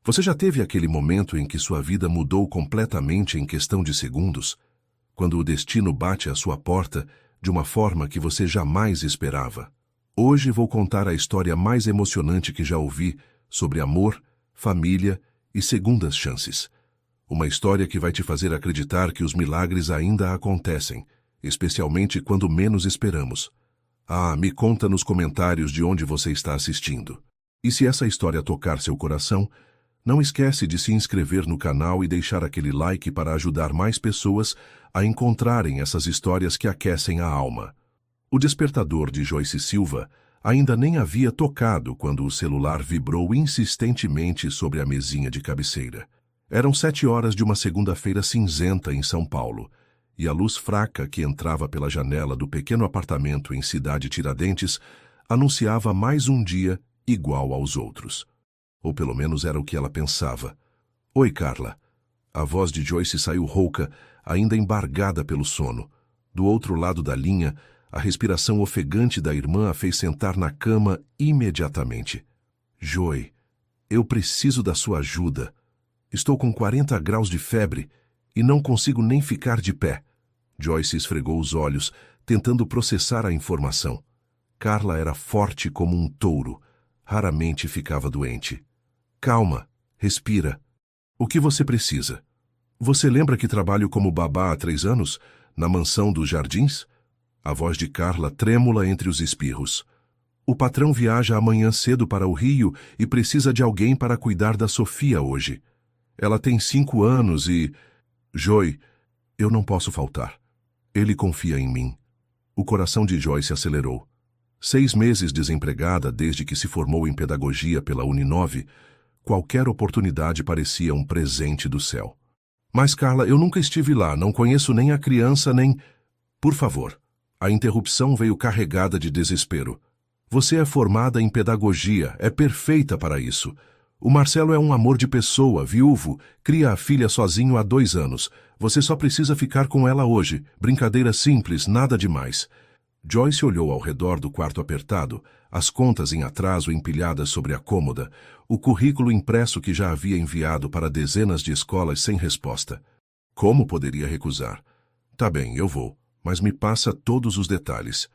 Você já teve aquele momento em que sua vida mudou completamente em questão de segundos? Quando o destino bate à sua porta de uma forma que você jamais esperava? Hoje vou contar a história mais emocionante que já ouvi sobre amor, família e segundas chances. Uma história que vai te fazer acreditar que os milagres ainda acontecem, especialmente quando menos esperamos. Me conta nos comentários de onde você está assistindo. E se essa história tocar seu coração, não esquece de se inscrever no canal e deixar aquele like para ajudar mais pessoas a encontrarem essas histórias que aquecem a alma. O despertador de Joyce Silva ainda nem havia tocado quando o celular vibrou insistentemente sobre a mesinha de cabeceira. Eram 7 horas de uma segunda-feira cinzenta em São Paulo, e a luz fraca que entrava pela janela do pequeno apartamento em Cidade Tiradentes anunciava mais um dia igual aos outros. Ou pelo menos era o que ela pensava. Oi, Carla. A voz de Joyce saiu rouca, ainda embargada pelo sono. Do outro lado da linha, a respiração ofegante da irmã a fez sentar na cama imediatamente. Joy, eu preciso da sua ajuda. Estou com 40 graus de febre e não consigo nem ficar de pé. Joyce esfregou os olhos, tentando processar a informação. Carla era forte como um touro. Raramente ficava doente. Calma, respira. O que você precisa? Você lembra que trabalho como babá há 3 anos, na mansão dos Jardins? A voz de Carla trêmula entre os espirros. O patrão viaja amanhã cedo para o Rio e precisa de alguém para cuidar da Sofia hoje. Ela tem 5 anos e... Joy, eu não posso faltar. Ele confia em mim. O coração de Joyce acelerou. 6 meses desempregada desde que se formou em pedagogia pela Uninove, qualquer oportunidade parecia um presente do céu. Mas, Carla, eu nunca estive lá, não conheço nem a criança, nem... Por favor. A interrupção veio carregada de desespero. Você é formada em pedagogia, é perfeita para isso. O Marcelo é um amor de pessoa, viúvo, cria a filha sozinho há 2 anos. Você só precisa ficar com ela hoje. Brincadeira simples, nada demais. Joyce olhou ao redor do quarto apertado, as contas em atraso empilhadas sobre a cômoda, o currículo impresso que já havia enviado para dezenas de escolas sem resposta. Como poderia recusar? Tá bem, eu vou, mas me passa todos os detalhes.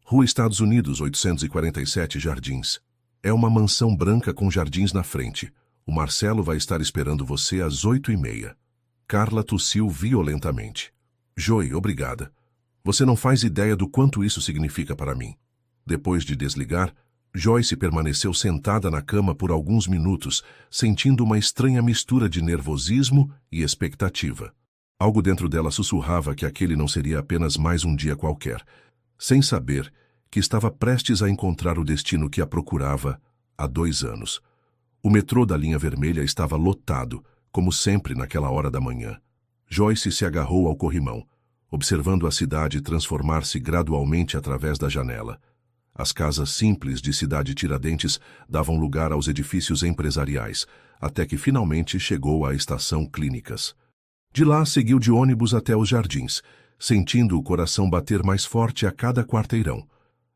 Rua Estados Unidos, 847 Jardins. É uma mansão branca com jardins na frente. O Marcelo vai estar esperando você às 8h30. Carla tossiu violentamente. Joy, obrigada. Você não faz ideia do quanto isso significa para mim. Depois de desligar, Joyce permaneceu sentada na cama por alguns minutos, sentindo uma estranha mistura de nervosismo e expectativa. Algo dentro dela sussurrava que aquele não seria apenas mais um dia qualquer, sem saber que estava prestes a encontrar o destino que a procurava há 2 anos. O metrô da linha vermelha estava lotado, como sempre naquela hora da manhã. Joyce se agarrou ao corrimão, observando a cidade transformar-se gradualmente através da janela. As casas simples de Cidade Tiradentes davam lugar aos edifícios empresariais, até que finalmente chegou à estação Clínicas. De lá seguiu de ônibus até os Jardins, sentindo o coração bater mais forte a cada quarteirão.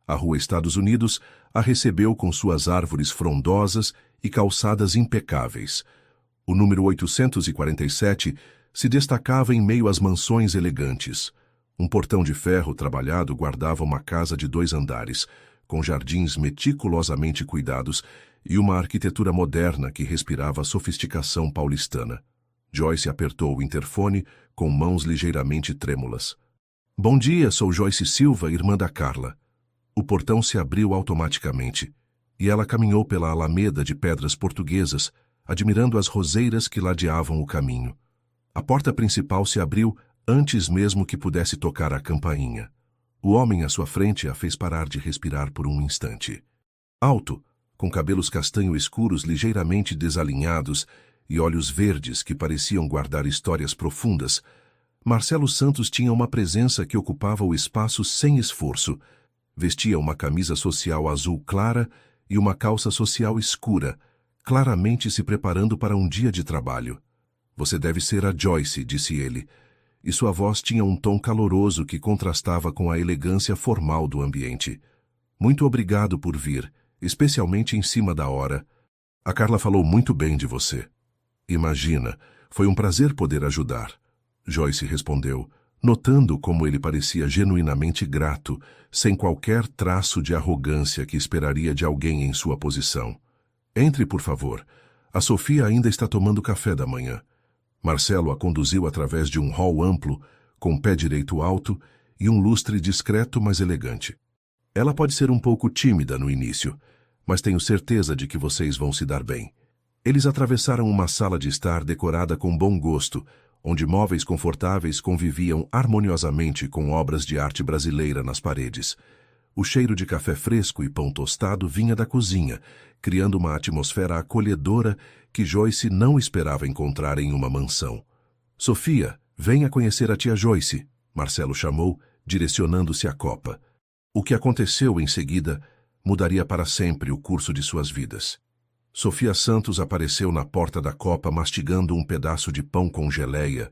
A Rua Estados Unidos a recebeu com suas árvores frondosas e calçadas impecáveis. O número 847 se destacava em meio às mansões elegantes. Um portão de ferro trabalhado guardava uma casa de 2 andares, com jardins meticulosamente cuidados e uma arquitetura moderna que respirava a sofisticação paulistana. Joyce apertou o interfone com mãos ligeiramente trêmulas. Bom dia, sou Joyce Silva, irmã da Carla. O portão se abriu automaticamente, e ela caminhou pela alameda de pedras portuguesas, admirando as roseiras que ladeavam o caminho. A porta principal se abriu antes mesmo que pudesse tocar a campainha. O homem à sua frente a fez parar de respirar por um instante. Alto, com cabelos castanho escuros ligeiramente desalinhados e olhos verdes que pareciam guardar histórias profundas, Marcelo Santos tinha uma presença que ocupava o espaço sem esforço. Vestia uma camisa social azul clara e uma calça social escura, claramente se preparando para um dia de trabalho. Você deve ser a Joyce, disse ele, e sua voz tinha um tom caloroso que contrastava com a elegância formal do ambiente. Muito obrigado por vir, especialmente em cima da hora. A Carla falou muito bem de você. Imagina, foi um prazer poder ajudar. Joyce respondeu, notando como ele parecia genuinamente grato, sem qualquer traço de arrogância que esperaria de alguém em sua posição. Entre, por favor. A Sofia ainda está tomando café da manhã. Marcelo a conduziu através de um hall amplo, com pé direito alto e um lustre discreto, mas elegante. Ela pode ser um pouco tímida no início, mas tenho certeza de que vocês vão se dar bem. Eles atravessaram uma sala de estar decorada com bom gosto, onde móveis confortáveis conviviam harmoniosamente com obras de arte brasileira nas paredes. O cheiro de café fresco e pão tostado vinha da cozinha, criando uma atmosfera acolhedora que Joyce não esperava encontrar em uma mansão. Sofia, venha conhecer a tia Joyce, Marcelo chamou, direcionando-se à copa. O que aconteceu em seguida mudaria para sempre o curso de suas vidas. Sofia Santos apareceu na porta da copa mastigando um pedaço de pão com geleia,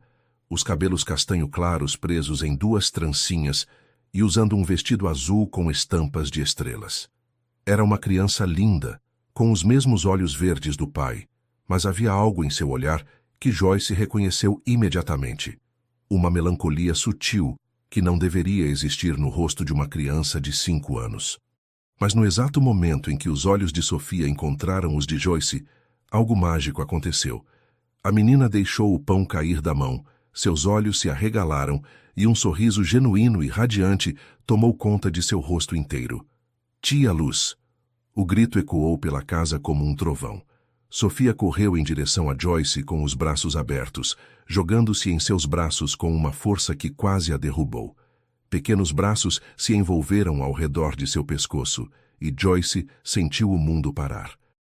os cabelos castanho claros presos em 2 trancinhas e usando um vestido azul com estampas de estrelas. Era uma criança linda, com os mesmos olhos verdes do pai, mas havia algo em seu olhar que Joyce reconheceu imediatamente. Uma melancolia sutil que não deveria existir no rosto de uma criança de 5 anos. Mas no exato momento em que os olhos de Sofia encontraram os de Joyce, algo mágico aconteceu. A menina deixou o pão cair da mão, seus olhos se arregalaram e um sorriso genuíno e radiante tomou conta de seu rosto inteiro. Tia Luz! O grito ecoou pela casa como um trovão. Sofia correu em direção a Joyce com os braços abertos, jogando-se em seus braços com uma força que quase a derrubou. Pequenos braços se envolveram ao redor de seu pescoço e Joyce sentiu o mundo parar.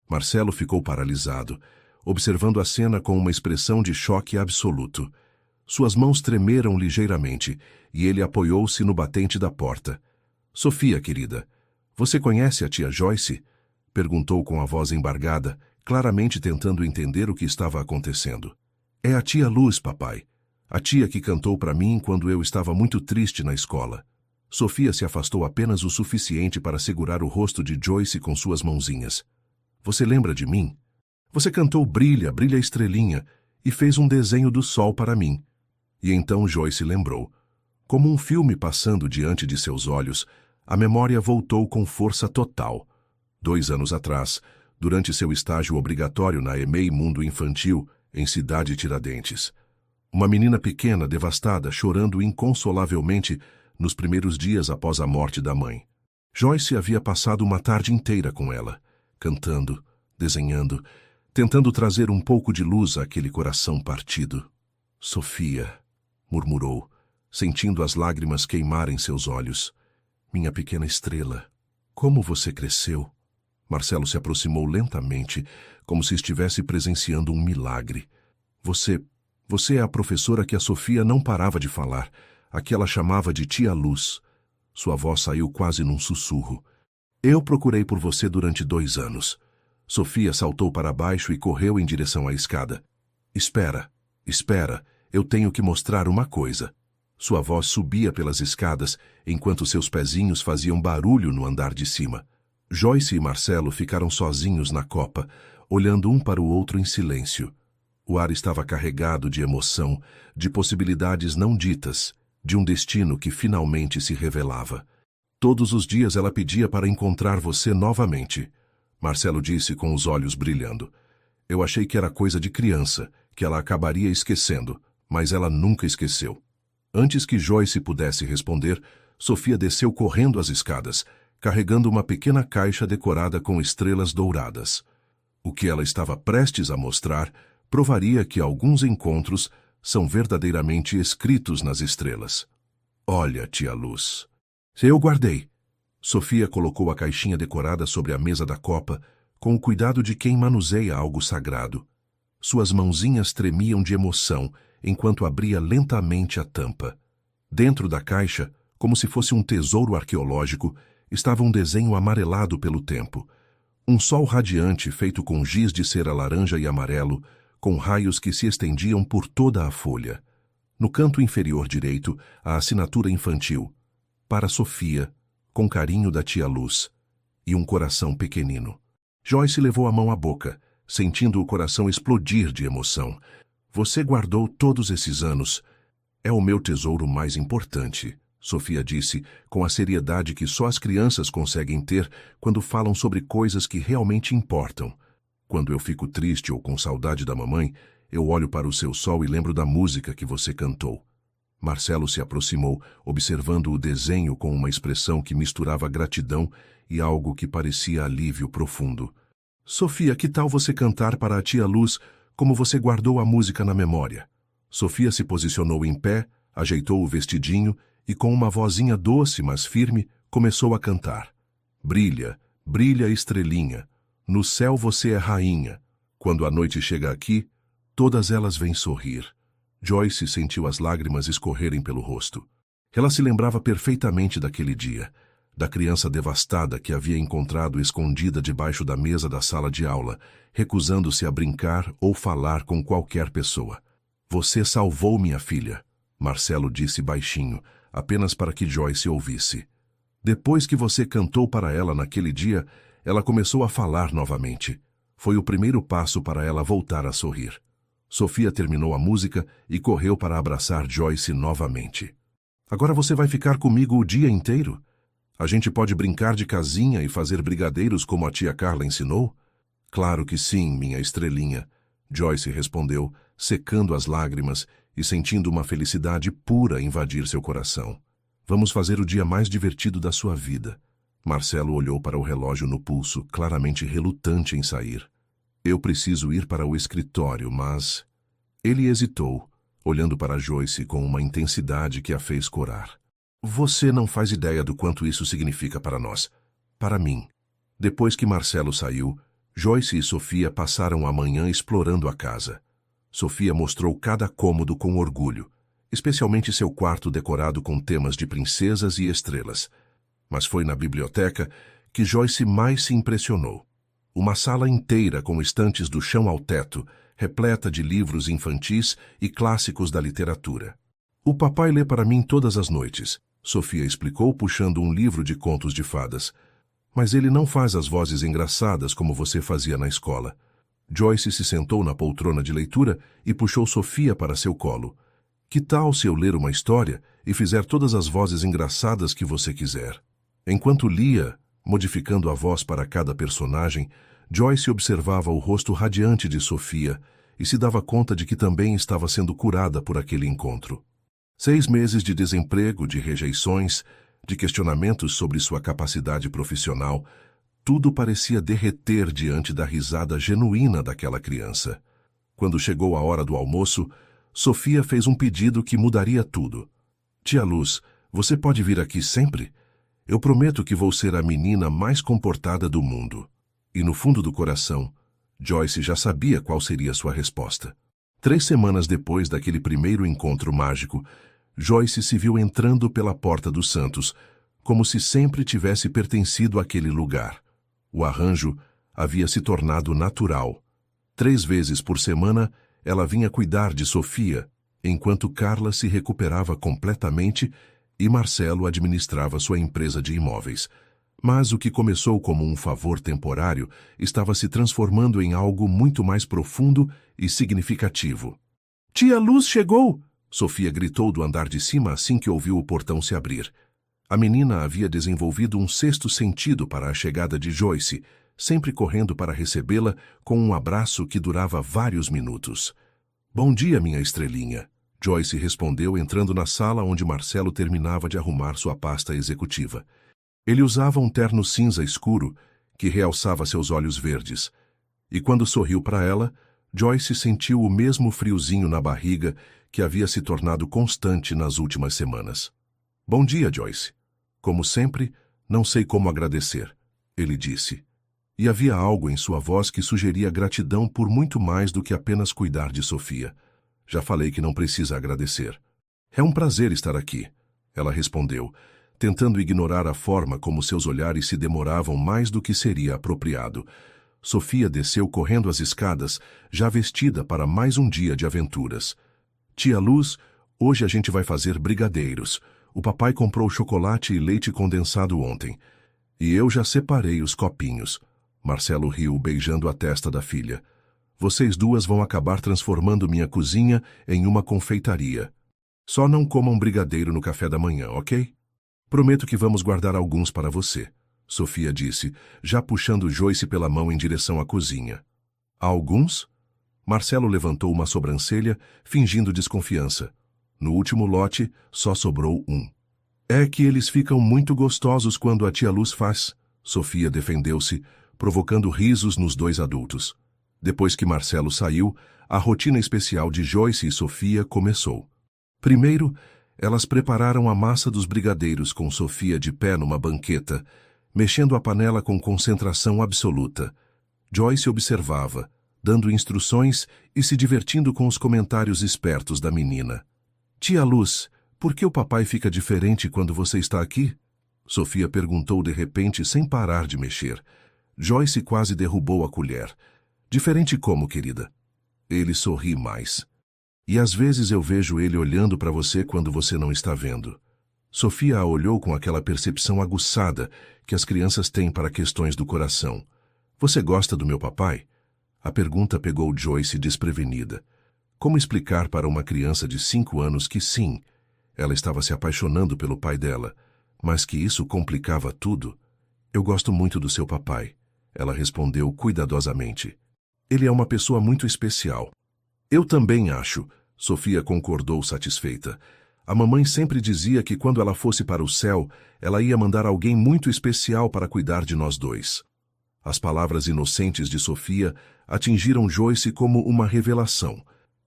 Marcelo ficou paralisado, observando a cena com uma expressão de choque absoluto. Suas mãos tremeram ligeiramente e ele apoiou-se no batente da porta. Sofia, querida, você conhece a tia Joyce? Perguntou com a voz embargada, claramente tentando entender o que estava acontecendo. É a tia Luz, papai. A tia que cantou para mim quando eu estava muito triste na escola. Sofia se afastou apenas o suficiente para segurar o rosto de Joyce com suas mãozinhas. Você lembra de mim? Você cantou Brilha, Brilha Estrelinha e fez um desenho do sol para mim. E então Joyce lembrou. Como um filme passando diante de seus olhos, a memória voltou com força total. 2 anos atrás, durante seu estágio obrigatório na EMEI Mundo Infantil, em Cidade Tiradentes. Uma menina pequena, devastada, chorando inconsolavelmente nos primeiros dias após a morte da mãe. Joyce havia passado uma tarde inteira com ela, cantando, desenhando, tentando trazer um pouco de luz àquele coração partido. Sofia, murmurou, sentindo as lágrimas queimarem seus olhos. Minha pequena estrela, como você cresceu? Marcelo se aproximou lentamente, como se estivesse presenciando um milagre. Você é a professora que a Sofia não parava de falar, a que ela chamava de Tia Luz. Sua voz saiu quase num sussurro. Eu procurei por você durante 2 anos. Sofia saltou para baixo e correu em direção à escada. Espera, eu tenho que mostrar uma coisa. Sua voz subia pelas escadas, enquanto seus pezinhos faziam barulho no andar de cima. Joyce e Marcelo ficaram sozinhos na copa, olhando um para o outro em silêncio. O ar estava carregado de emoção, de possibilidades não ditas, de um destino que finalmente se revelava. Todos os dias ela pedia para encontrar você novamente. Marcelo disse com os olhos brilhando. Eu achei que era coisa de criança, que ela acabaria esquecendo, mas ela nunca esqueceu. Antes que Joyce pudesse responder, Sofia desceu correndo as escadas, carregando uma pequena caixa decorada com estrelas douradas. O que ela estava prestes a mostrar provaria que alguns encontros são verdadeiramente escritos nas estrelas. Olha, tia Luz. Eu guardei. Sofia colocou a caixinha decorada sobre a mesa da copa, com o cuidado de quem manuseia algo sagrado. Suas mãozinhas tremiam de emoção enquanto abria lentamente a tampa. Dentro da caixa, como se fosse um tesouro arqueológico, estava um desenho amarelado pelo tempo. Um sol radiante feito com giz de cera laranja e amarelo, com raios que se estendiam por toda a folha. No canto inferior direito, a assinatura infantil. Para Sofia, com carinho da tia Luz. E um coração pequenino. Joyce levou a mão à boca, sentindo o coração explodir de emoção. Você guardou todos esses anos. É o meu tesouro mais importante, Sofia disse, com a seriedade que só as crianças conseguem ter quando falam sobre coisas que realmente importam. Quando eu fico triste ou com saudade da mamãe, eu olho para o seu sol e lembro da música que você cantou. Marcelo se aproximou, observando o desenho com uma expressão que misturava gratidão e algo que parecia alívio profundo. Sofia, que tal você cantar para a tia Luz como você guardou a música na memória? Sofia se posicionou em pé, ajeitou o vestidinho e com uma vozinha doce, mas firme, começou a cantar. Brilha, brilha estrelinha, no céu você é rainha. Quando a noite chega aqui, todas elas vêm sorrir. Joyce sentiu as lágrimas escorrerem pelo rosto. Ela se lembrava perfeitamente daquele dia, da criança devastada que havia encontrado escondida debaixo da mesa da sala de aula, recusando-se a brincar ou falar com qualquer pessoa. Você salvou minha filha, Marcelo disse baixinho, apenas para que Joyce ouvisse. Depois que você cantou para ela naquele dia, ela começou a falar novamente. Foi o primeiro passo para ela voltar a sorrir. Sofia terminou a música e correu para abraçar Joyce novamente. Agora você vai ficar comigo o dia inteiro? A gente pode brincar de casinha e fazer brigadeiros como a tia Carla ensinou? Claro que sim, minha estrelinha, Joyce respondeu, secando as lágrimas e sentindo uma felicidade pura invadir seu coração. Vamos fazer o dia mais divertido da sua vida. Marcelo olhou para o relógio no pulso, claramente relutante em sair. Eu preciso ir para o escritório, mas... Ele hesitou, olhando para Joyce com uma intensidade que a fez corar. Você não faz ideia do quanto isso significa para nós. Para mim. Depois que Marcelo saiu, Joyce e Sofia passaram a manhã explorando a casa. Sofia mostrou cada cômodo com orgulho, especialmente seu quarto decorado com temas de princesas e estrelas. Mas foi na biblioteca que Joyce mais se impressionou. Uma sala inteira com estantes do chão ao teto, repleta de livros infantis e clássicos da literatura. O papai lê para mim todas as noites, Sofia explicou puxando um livro de contos de fadas. Mas ele não faz as vozes engraçadas como você fazia na escola. Joyce se sentou na poltrona de leitura e puxou Sofia para seu colo. Que tal se eu ler uma história e fizer todas as vozes engraçadas que você quiser? Enquanto lia, modificando a voz para cada personagem, Joyce observava o rosto radiante de Sofia e se dava conta de que também estava sendo curada por aquele encontro. 6 meses de desemprego, de rejeições, de questionamentos sobre sua capacidade profissional, tudo parecia derreter diante da risada genuína daquela criança. Quando chegou a hora do almoço, Sofia fez um pedido que mudaria tudo. Tia Luz, você pode vir aqui sempre? Eu prometo que vou ser a menina mais comportada do mundo. E no fundo do coração, Joyce já sabia qual seria sua resposta. 3 semanas depois daquele primeiro encontro mágico, Joyce se viu entrando pela porta dos Santos, como se sempre tivesse pertencido àquele lugar. O arranjo havia se tornado natural. 3 vezes por semana, ela vinha cuidar de Sofia, enquanto Carla se recuperava completamente e Marcelo administrava sua empresa de imóveis. Mas o que começou como um favor temporário estava se transformando em algo muito mais profundo e significativo. Tia Luz chegou! Sofia gritou do andar de cima assim que ouviu o portão se abrir. A menina havia desenvolvido um sexto sentido para a chegada de Joyce, sempre correndo para recebê-la com um abraço que durava vários minutos. Bom dia, minha estrelinha, Joyce respondeu entrando na sala onde Marcelo terminava de arrumar sua pasta executiva. Ele usava um terno cinza escuro que realçava seus olhos verdes. E quando sorriu para ela, Joyce sentiu o mesmo friozinho na barriga que havia se tornado constante nas últimas semanas. Bom dia, Joyce. Como sempre, não sei como agradecer, ele disse. E havia algo em sua voz que sugeria gratidão por muito mais do que apenas cuidar de Sofia. Já falei que não precisa agradecer. É um prazer estar aqui, ela respondeu, tentando ignorar a forma como seus olhares se demoravam mais do que seria apropriado. Sofia desceu correndo as escadas, já vestida para mais um dia de aventuras. Tia Luz, hoje a gente vai fazer brigadeiros. O papai comprou chocolate e leite condensado ontem. E eu já separei os copinhos. Marcelo riu, beijando a testa da filha. Vocês duas vão acabar transformando minha cozinha em uma confeitaria. Só não comam brigadeiro no café da manhã, ok? Prometo que vamos guardar alguns para você, Sofia disse, já puxando Joyce pela mão em direção à cozinha. Alguns? Marcelo levantou uma sobrancelha, fingindo desconfiança. No último lote, só sobrou um. É que eles ficam muito gostosos quando a tia Luz faz, Sofia defendeu-se, provocando risos nos dois adultos. Depois que Marcelo saiu, a rotina especial de Joyce e Sofia começou. Primeiro, elas prepararam a massa dos brigadeiros com Sofia de pé numa banqueta, mexendo a panela com concentração absoluta. Joyce observava, dando instruções e se divertindo com os comentários espertos da menina. Tia Luz, por que o papai fica diferente quando você está aqui? Sofia perguntou de repente sem parar de mexer. Joyce quase derrubou a colher. Diferente como, querida? Ele sorri mais. E às vezes eu vejo ele olhando para você quando você não está vendo. Sofia a olhou com aquela percepção aguçada que as crianças têm para questões do coração. Você gosta do meu papai? A pergunta pegou Joyce desprevenida. Como explicar para uma criança de 5 anos que sim, ela estava se apaixonando pelo pai dela, mas que isso complicava tudo? Eu gosto muito do seu papai, ela respondeu cuidadosamente. Ele é uma pessoa muito especial. Eu também acho, Sofia concordou satisfeita. A mamãe sempre dizia que quando ela fosse para o céu, ela ia mandar alguém muito especial para cuidar de nós dois. As palavras inocentes de Sofia atingiram Joyce como uma revelação.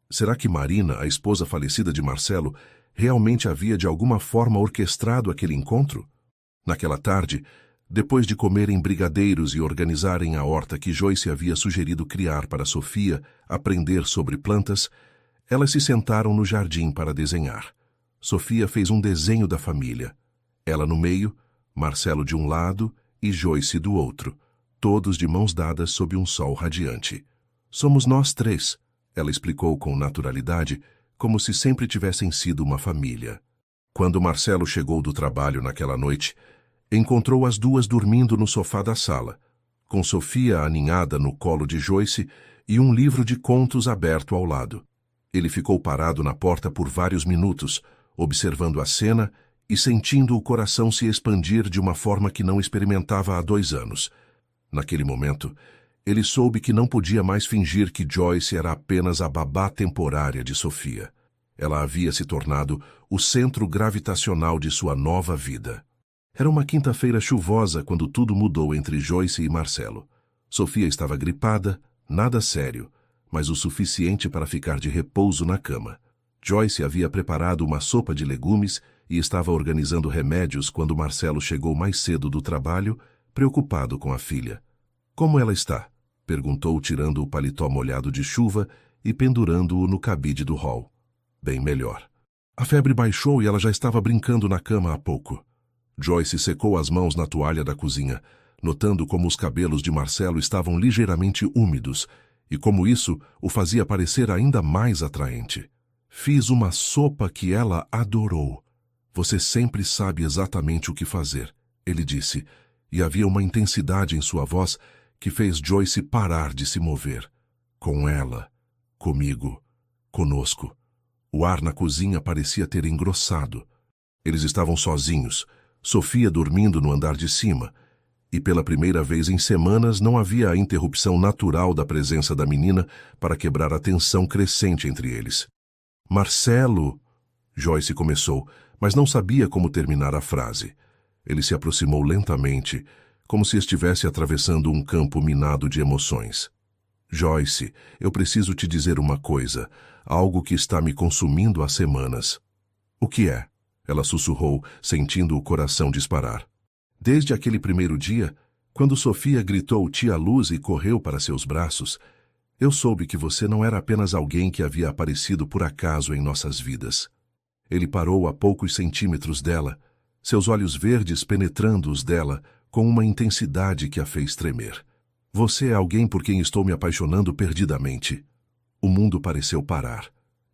Será que Marina, a esposa falecida de Marcelo, realmente havia de alguma forma orquestrado aquele encontro? Naquela tarde, depois de comerem brigadeiros e organizarem a horta que Joyce havia sugerido criar para Sofia aprender sobre plantas, elas se sentaram no jardim para desenhar. Sofia fez um desenho da família. Ela no meio, Marcelo de um lado e Joyce do outro, todos de mãos dadas sob um sol radiante. Somos nós três, ela explicou com naturalidade, como se sempre tivessem sido uma família. Quando Marcelo chegou do trabalho naquela noite, encontrou as duas dormindo no sofá da sala, com Sofia aninhada no colo de Joyce e um livro de contos aberto ao lado. Ele ficou parado na porta por vários minutos, observando a cena e sentindo o coração se expandir de uma forma que não experimentava há 2 anos. Naquele momento, ele soube que não podia mais fingir que Joyce era apenas a babá temporária de Sofia. Ela havia se tornado o centro gravitacional de sua nova vida. Era uma quinta-feira chuvosa quando tudo mudou entre Joyce e Marcelo. Sofia estava gripada, nada sério, mas o suficiente para ficar de repouso na cama. Joyce havia preparado uma sopa de legumes e estava organizando remédios quando Marcelo chegou mais cedo do trabalho, preocupado com a filha. Como ela está? Perguntou, tirando o paletó molhado de chuva e pendurando-o no cabide do hall. Bem melhor. A febre baixou e ela já estava brincando na cama há pouco. Joyce secou as mãos na toalha da cozinha, notando como os cabelos de Marcelo estavam ligeiramente úmidos e como isso o fazia parecer ainda mais atraente. Fiz uma sopa que ela adorou. Você sempre sabe exatamente o que fazer, ele disse, e havia uma intensidade em sua voz que fez Joyce parar de se mover. Com ela, comigo, conosco. O ar na cozinha parecia ter engrossado. Eles estavam sozinhos, Sofia dormindo no andar de cima, e pela primeira vez em semanas não havia a interrupção natural da presença da menina para quebrar a tensão crescente entre eles. Marcelo, Joyce começou, mas não sabia como terminar a frase. Ele se aproximou lentamente, como se estivesse atravessando um campo minado de emoções. Joyce, eu preciso te dizer uma coisa, algo que está me consumindo há semanas. O que é? Ela sussurrou, sentindo o coração disparar. Desde aquele primeiro dia, quando Sofia gritou tia Luz e correu para seus braços, eu soube que você não era apenas alguém que havia aparecido por acaso em nossas vidas. Ele parou a poucos centímetros dela, seus olhos verdes penetrando os dela com uma intensidade que a fez tremer. Você é alguém por quem estou me apaixonando perdidamente. O mundo pareceu parar.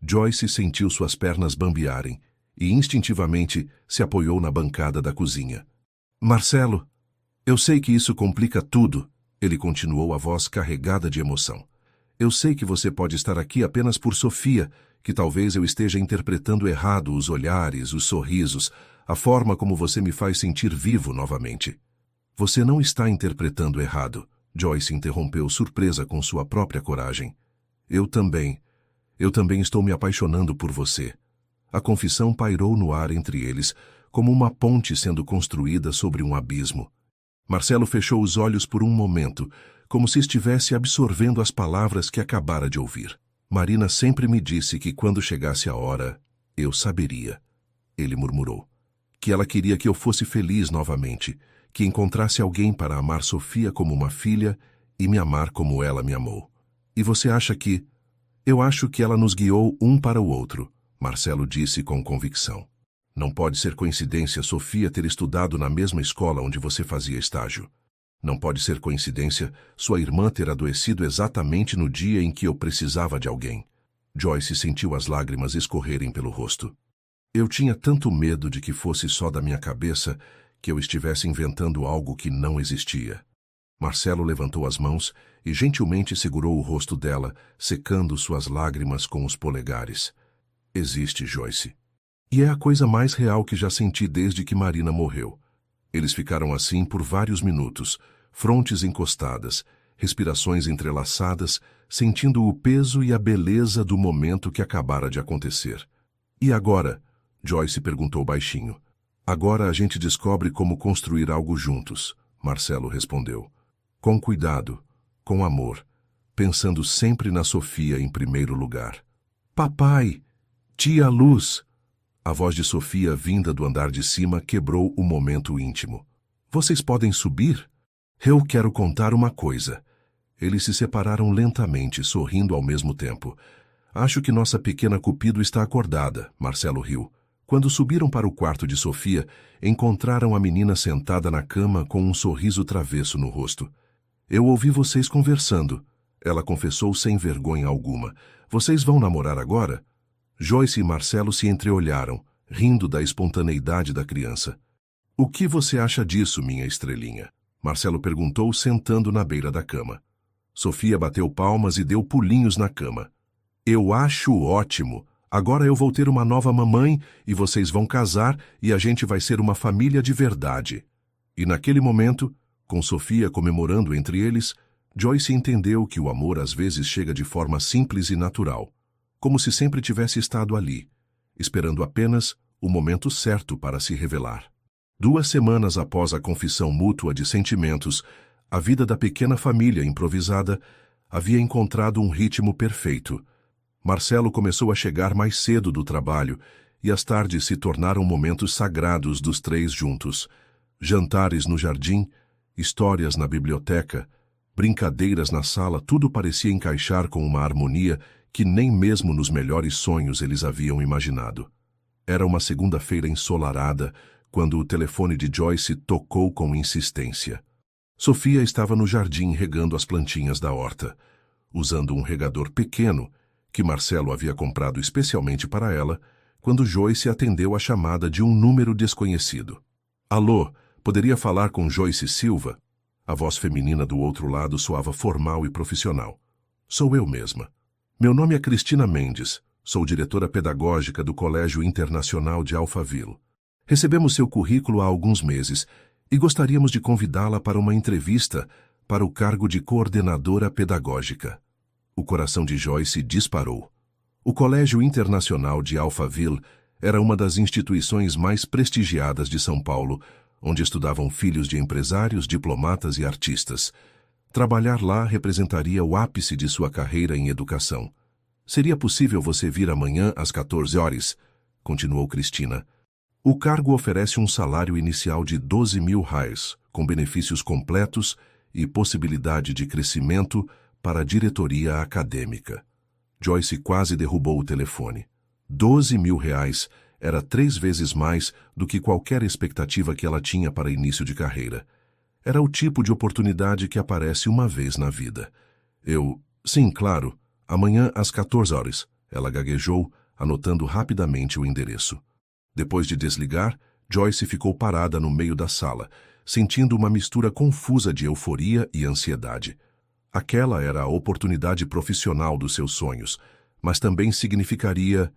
Joyce sentiu suas pernas bambearem e instintivamente se apoiou na bancada da cozinha. Marcelo, eu sei que isso complica tudo, ele continuou, a voz carregada de emoção. Eu sei que você pode estar aqui apenas por Sofia, que talvez eu esteja interpretando errado os olhares, os sorrisos, a forma como você me faz sentir vivo novamente. Você não está interpretando errado, Joyce interrompeu, surpresa com sua própria coragem. Eu também estou me apaixonando por você. A confissão pairou no ar entre eles, como uma ponte sendo construída sobre um abismo. Marcelo fechou os olhos por um momento, como se estivesse absorvendo as palavras que acabara de ouvir. Marina sempre me disse que quando chegasse a hora, eu saberia. Ele murmurou. Que ela queria que eu fosse feliz novamente, que encontrasse alguém para amar Sofia como uma filha e me amar como ela me amou. E você acha que... Eu acho que ela nos guiou um para o outro, Marcelo disse com convicção. Não pode ser coincidência Sofia ter estudado na mesma escola onde você fazia estágio. Não pode ser coincidência sua irmã ter adoecido exatamente no dia em que eu precisava de alguém. Joyce sentiu as lágrimas escorrerem pelo rosto. Eu tinha tanto medo de que fosse só da minha cabeça que eu estivesse inventando algo que não existia. Marcelo levantou as mãos e gentilmente segurou o rosto dela, secando suas lágrimas com os polegares. Existe, Joyce. E é a coisa mais real que já senti desde que Marina morreu. Eles ficaram assim por vários minutos, frontes encostadas, respirações entrelaçadas, sentindo o peso e a beleza do momento que acabara de acontecer. E agora? Joyce perguntou baixinho. Agora a gente descobre como construir algo juntos, Marcelo respondeu. Com cuidado, com amor, pensando sempre na Sofia em primeiro lugar. Papai! Tia Luz! A voz de Sofia, vinda do andar de cima, quebrou o momento íntimo. Vocês podem subir? Eu quero contar uma coisa. Eles se separaram lentamente, sorrindo ao mesmo tempo. Acho que nossa pequena Cupido está acordada, Marcelo riu. Quando subiram para o quarto de Sofia, encontraram a menina sentada na cama com um sorriso travesso no rosto. Eu ouvi vocês conversando. Ela confessou sem vergonha alguma. Vocês vão namorar agora? Joyce e Marcelo se entreolharam, rindo da espontaneidade da criança. O que você acha disso, minha estrelinha? Marcelo perguntou, sentando na beira da cama. Sofia bateu palmas e deu pulinhos na cama. Eu acho ótimo. Agora eu vou ter uma nova mamãe e vocês vão casar e a gente vai ser uma família de verdade. E naquele momento, com Sofia comemorando entre eles, Joyce entendeu que o amor às vezes chega de forma simples e natural, como se sempre tivesse estado ali, esperando apenas o momento certo para se revelar. 2 semanas após a confissão mútua de sentimentos, a vida da pequena família improvisada havia encontrado um ritmo perfeito. Marcelo começou a chegar mais cedo do trabalho e as tardes se tornaram momentos sagrados dos 3 juntos. Jantares no jardim, histórias na biblioteca, brincadeiras na sala, tudo parecia encaixar com uma harmonia que nem mesmo nos melhores sonhos eles haviam imaginado. Era uma segunda-feira ensolarada, quando o telefone de Joyce tocou com insistência. Sofia estava no jardim regando as plantinhas da horta, usando um regador pequeno, que Marcelo havia comprado especialmente para ela, quando Joyce atendeu a chamada de um número desconhecido. Alô, poderia falar com Joyce Silva? A voz feminina do outro lado soava formal e profissional. Sou eu mesma. Meu nome é Cristina Mendes, sou diretora pedagógica do Colégio Internacional de Alphaville. Recebemos seu currículo há alguns meses e gostaríamos de convidá-la para uma entrevista para o cargo de coordenadora pedagógica. O coração de Joyce disparou. O Colégio Internacional de Alphaville era uma das instituições mais prestigiadas de São Paulo, onde estudavam filhos de empresários, diplomatas e artistas. Trabalhar lá representaria o ápice de sua carreira em educação. Seria possível você vir amanhã às 14 horas? Continuou Cristina. O cargo oferece um salário inicial de 12 mil reais, com benefícios completos e possibilidade de crescimento para a diretoria acadêmica. Joyce quase derrubou o telefone. 12 mil reais era 3 vezes mais do que qualquer expectativa que ela tinha para início de carreira. Era o tipo de oportunidade que aparece uma vez na vida. Sim, claro, amanhã às 14 horas, ela gaguejou, anotando rapidamente o endereço. Depois de desligar, Joyce ficou parada no meio da sala, sentindo uma mistura confusa de euforia e ansiedade. Aquela era a oportunidade profissional dos seus sonhos, mas também significaria...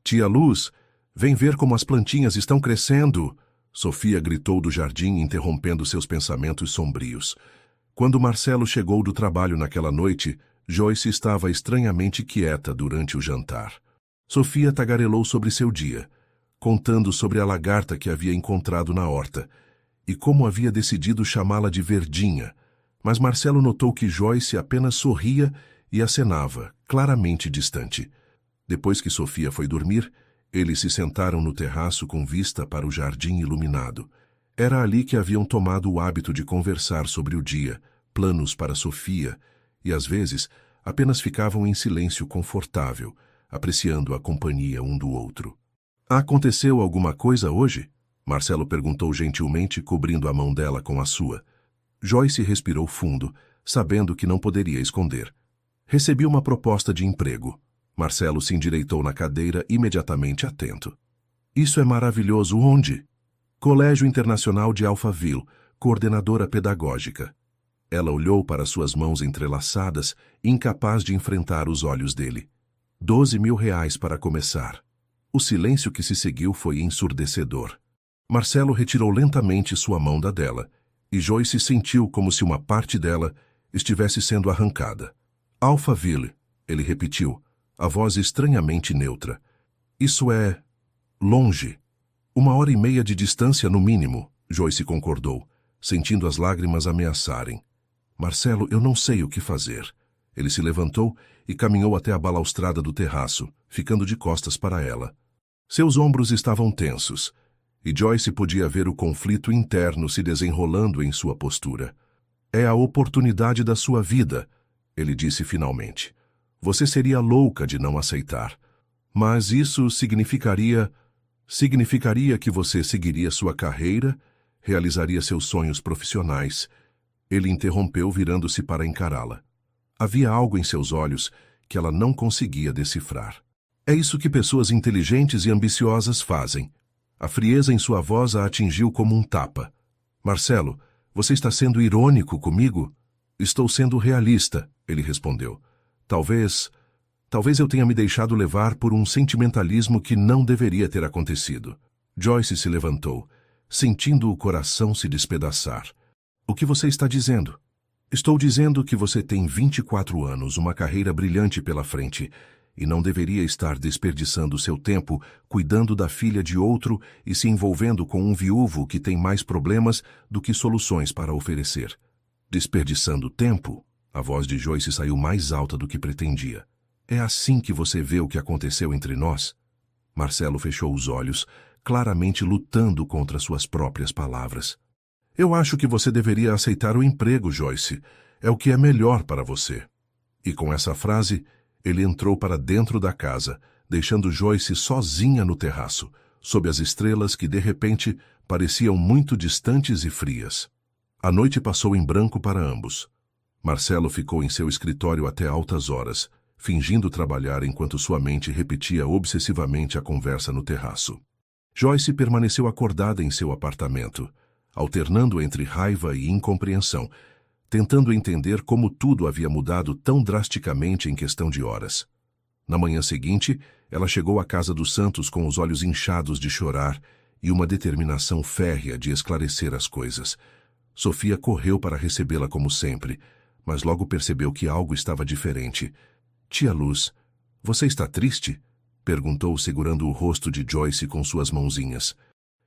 Tia Luz, vem ver como as plantinhas estão crescendo! Sofia gritou do jardim, interrompendo seus pensamentos sombrios. Quando Marcelo chegou do trabalho naquela noite, Joyce estava estranhamente quieta durante o jantar. Sofia tagarelou sobre seu dia, contando sobre a lagarta que havia encontrado na horta, e como havia decidido chamá-la de Verdinha, mas Marcelo notou que Joyce apenas sorria e acenava, claramente distante. Depois que Sofia foi dormir, eles se sentaram no terraço com vista para o jardim iluminado. Era ali que haviam tomado o hábito de conversar sobre o dia, planos para Sofia, e às vezes apenas ficavam em silêncio confortável, apreciando a companhia um do outro. Aconteceu alguma coisa hoje? Marcelo perguntou gentilmente, cobrindo a mão dela com a sua. Joyce respirou fundo, sabendo que não poderia esconder. Recebi uma proposta de emprego. Marcelo se endireitou na cadeira, imediatamente atento. Isso é maravilhoso. Onde? Colégio Internacional de Alphaville, coordenadora pedagógica. Ela olhou para suas mãos entrelaçadas, incapaz de enfrentar os olhos dele. 12.000 reais para começar. O silêncio que se seguiu foi ensurdecedor. Marcelo retirou lentamente sua mão da dela, e Joyce sentiu como se uma parte dela estivesse sendo arrancada. Alphaville, ele repetiu, a voz estranhamente neutra. Isso é... longe. 1h30 de distância no mínimo, Joyce concordou, sentindo as lágrimas ameaçarem. Marcelo, eu não sei o que fazer. Ele se levantou e caminhou até a balaustrada do terraço, ficando de costas para ela. Seus ombros estavam tensos, e Joyce podia ver o conflito interno se desenrolando em sua postura. É a oportunidade da sua vida, ele disse finalmente. Você seria louca de não aceitar. Mas isso significaria que você seguiria sua carreira, realizaria seus sonhos profissionais. Ele interrompeu, virando-se para encará-la. Havia algo em seus olhos que ela não conseguia decifrar. É isso que pessoas inteligentes e ambiciosas fazem. A frieza em sua voz a atingiu como um tapa. Marcelo, você está sendo irônico comigo? Estou sendo realista, ele respondeu. Talvez eu tenha me deixado levar por um sentimentalismo que não deveria ter acontecido. Joyce se levantou, sentindo o coração se despedaçar. O que você está dizendo? Estou dizendo que você tem 24 anos, uma carreira brilhante pela frente, e não deveria estar desperdiçando seu tempo cuidando da filha de outro e se envolvendo com um viúvo que tem mais problemas do que soluções para oferecer. Desperdiçando tempo? A voz de Joyce saiu mais alta do que pretendia. É assim que você vê o que aconteceu entre nós? Marcelo fechou os olhos, claramente lutando contra suas próprias palavras. Eu acho que você deveria aceitar o emprego, Joyce. É o que é melhor para você. E com essa frase, ele entrou para dentro da casa, deixando Joyce sozinha no terraço, sob as estrelas que, de repente, pareciam muito distantes e frias. A noite passou em branco para ambos. Marcelo ficou em seu escritório até altas horas, fingindo trabalhar enquanto sua mente repetia obsessivamente a conversa no terraço. Joyce permaneceu acordada em seu apartamento, alternando entre raiva e incompreensão, tentando entender como tudo havia mudado tão drasticamente em questão de horas. Na manhã seguinte, ela chegou à casa dos Santos com os olhos inchados de chorar e uma determinação férrea de esclarecer as coisas. Sofia correu para recebê-la como sempre, mas logo percebeu que algo estava diferente. Tia Luz, você está triste? Perguntou, segurando o rosto de Joyce com suas mãozinhas.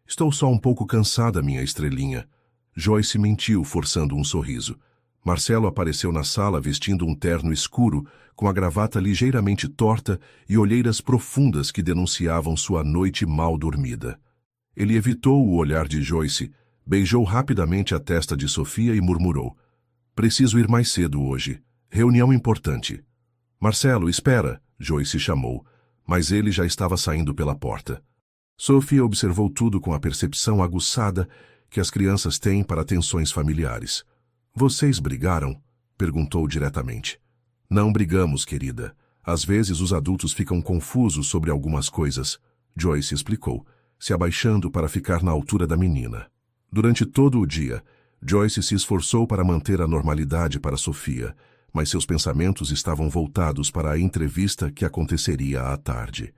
Estou só um pouco cansada, minha estrelinha. Joyce mentiu, forçando um sorriso. Marcelo apareceu na sala vestindo um terno escuro, com a gravata ligeiramente torta e olheiras profundas que denunciavam sua noite mal dormida. Ele evitou o olhar de Joyce, beijou rapidamente a testa de Sofia e murmurou. Preciso ir mais cedo hoje. Reunião importante. Marcelo, espera, Joyce chamou, mas ele já estava saindo pela porta. Sofia observou tudo com a percepção aguçada que as crianças têm para tensões familiares. Vocês brigaram? Perguntou diretamente. Não brigamos, querida. Às vezes os adultos ficam confusos sobre algumas coisas, Joyce explicou, se abaixando para ficar na altura da menina. Durante todo o dia, Joyce se esforçou para manter a normalidade para Sofia, mas seus pensamentos estavam voltados para a entrevista que aconteceria à tarde.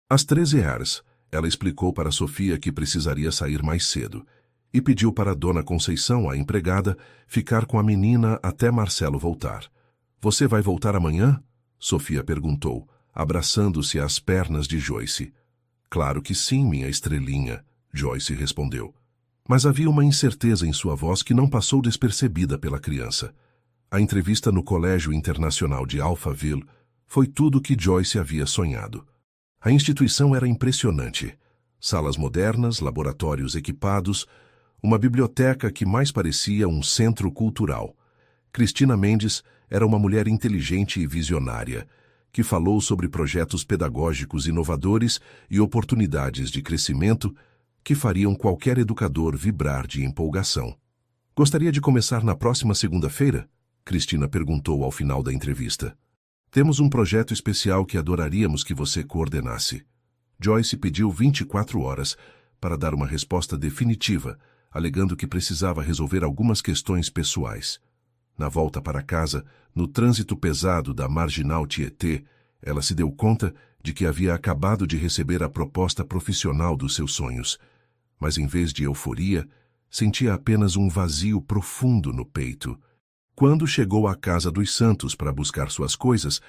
Às 13h, ela explicou para Sofia que precisaria sair mais cedo e pediu para Dona Conceição, a empregada, ficar com a menina até Marcelo voltar. Você vai voltar amanhã? Sofia perguntou, abraçando-se às pernas de Joyce. Claro que sim, minha estrelinha, Joyce respondeu. Mas havia uma incerteza em sua voz que não passou despercebida pela criança. A entrevista no Colégio Internacional de Alphaville foi tudo o que Joyce havia sonhado. A instituição era impressionante. Salas modernas, laboratórios equipados, uma biblioteca que mais parecia um centro cultural. Cristina Mendes era uma mulher inteligente e visionária, que falou sobre projetos pedagógicos inovadores e oportunidades de crescimento que fariam qualquer educador vibrar de empolgação. Gostaria de começar na próxima segunda-feira? Cristina perguntou ao final da entrevista. Temos um projeto especial que adoraríamos que você coordenasse. Joyce pediu 24 horas para dar uma resposta definitiva, alegando que precisava resolver algumas questões pessoais. Na volta para casa, no trânsito pesado da Marginal Tietê, ela se deu conta de que havia acabado de receber a proposta profissional dos seus sonhos. Mas em vez de euforia, sentia apenas um vazio profundo no peito. Quando chegou à casa dos Santos para buscar suas coisas,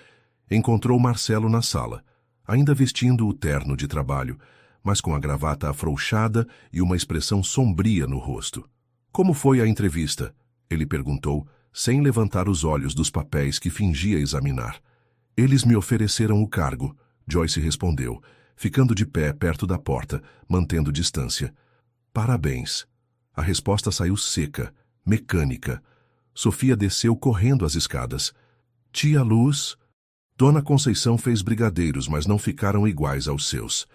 encontrou Marcelo na sala, ainda vestindo o terno de trabalho, mas com a gravata afrouxada e uma expressão sombria no rosto. Como foi a entrevista? Ele perguntou, sem levantar os olhos dos papéis que fingia examinar. Eles me ofereceram o cargo, Joyce respondeu, ficando de pé perto da porta, mantendo distância. Parabéns. A resposta saiu seca, mecânica. Sofia desceu correndo as escadas. Tia Luz? Dona Conceição fez brigadeiros, mas não ficaram iguais aos seus.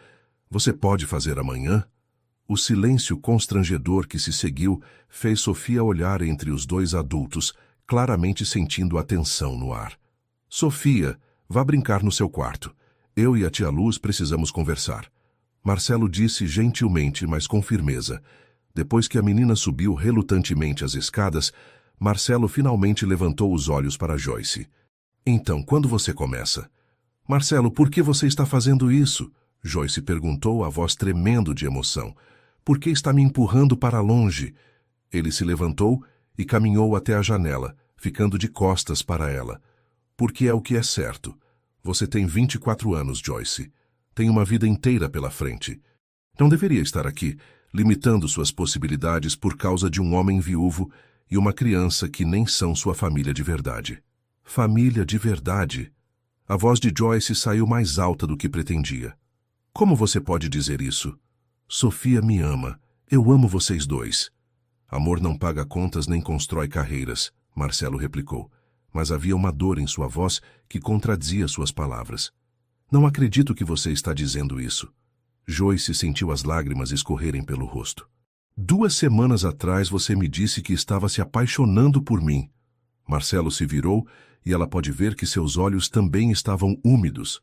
Você pode fazer amanhã? O silêncio constrangedor que se seguiu fez Sofia olhar entre os dois adultos, claramente sentindo a tensão no ar. Sofia, vá brincar no seu quarto. Eu e a tia Luz precisamos conversar. Marcelo disse gentilmente, mas com firmeza. Depois que a menina subiu relutantemente as escadas, Marcelo finalmente levantou os olhos para Joyce. Então, quando você começa? Marcelo, por que você está fazendo isso? Joyce perguntou, a voz tremendo de emoção. Por que está me empurrando para longe? Ele se levantou e caminhou até a janela, ficando de costas para ela. Porque é o que é certo. Você tem 24 anos, Joyce. Tem uma vida inteira pela frente. Não deveria estar aqui, limitando suas possibilidades por causa de um homem viúvo e uma criança que nem são sua família de verdade. Família de verdade? A voz de Joyce saiu mais alta do que pretendia. Como você pode dizer isso? Sofia me ama. Eu amo vocês dois. Amor não paga contas nem constrói carreiras, Marcelo replicou. Mas havia uma dor em sua voz que contradizia suas palavras. Não acredito que você está dizendo isso. Joyce sentiu as lágrimas escorrerem pelo rosto. 2 semanas atrás você me disse que estava se apaixonando por mim. Marcelo se virou e ela pode ver que seus olhos também estavam úmidos.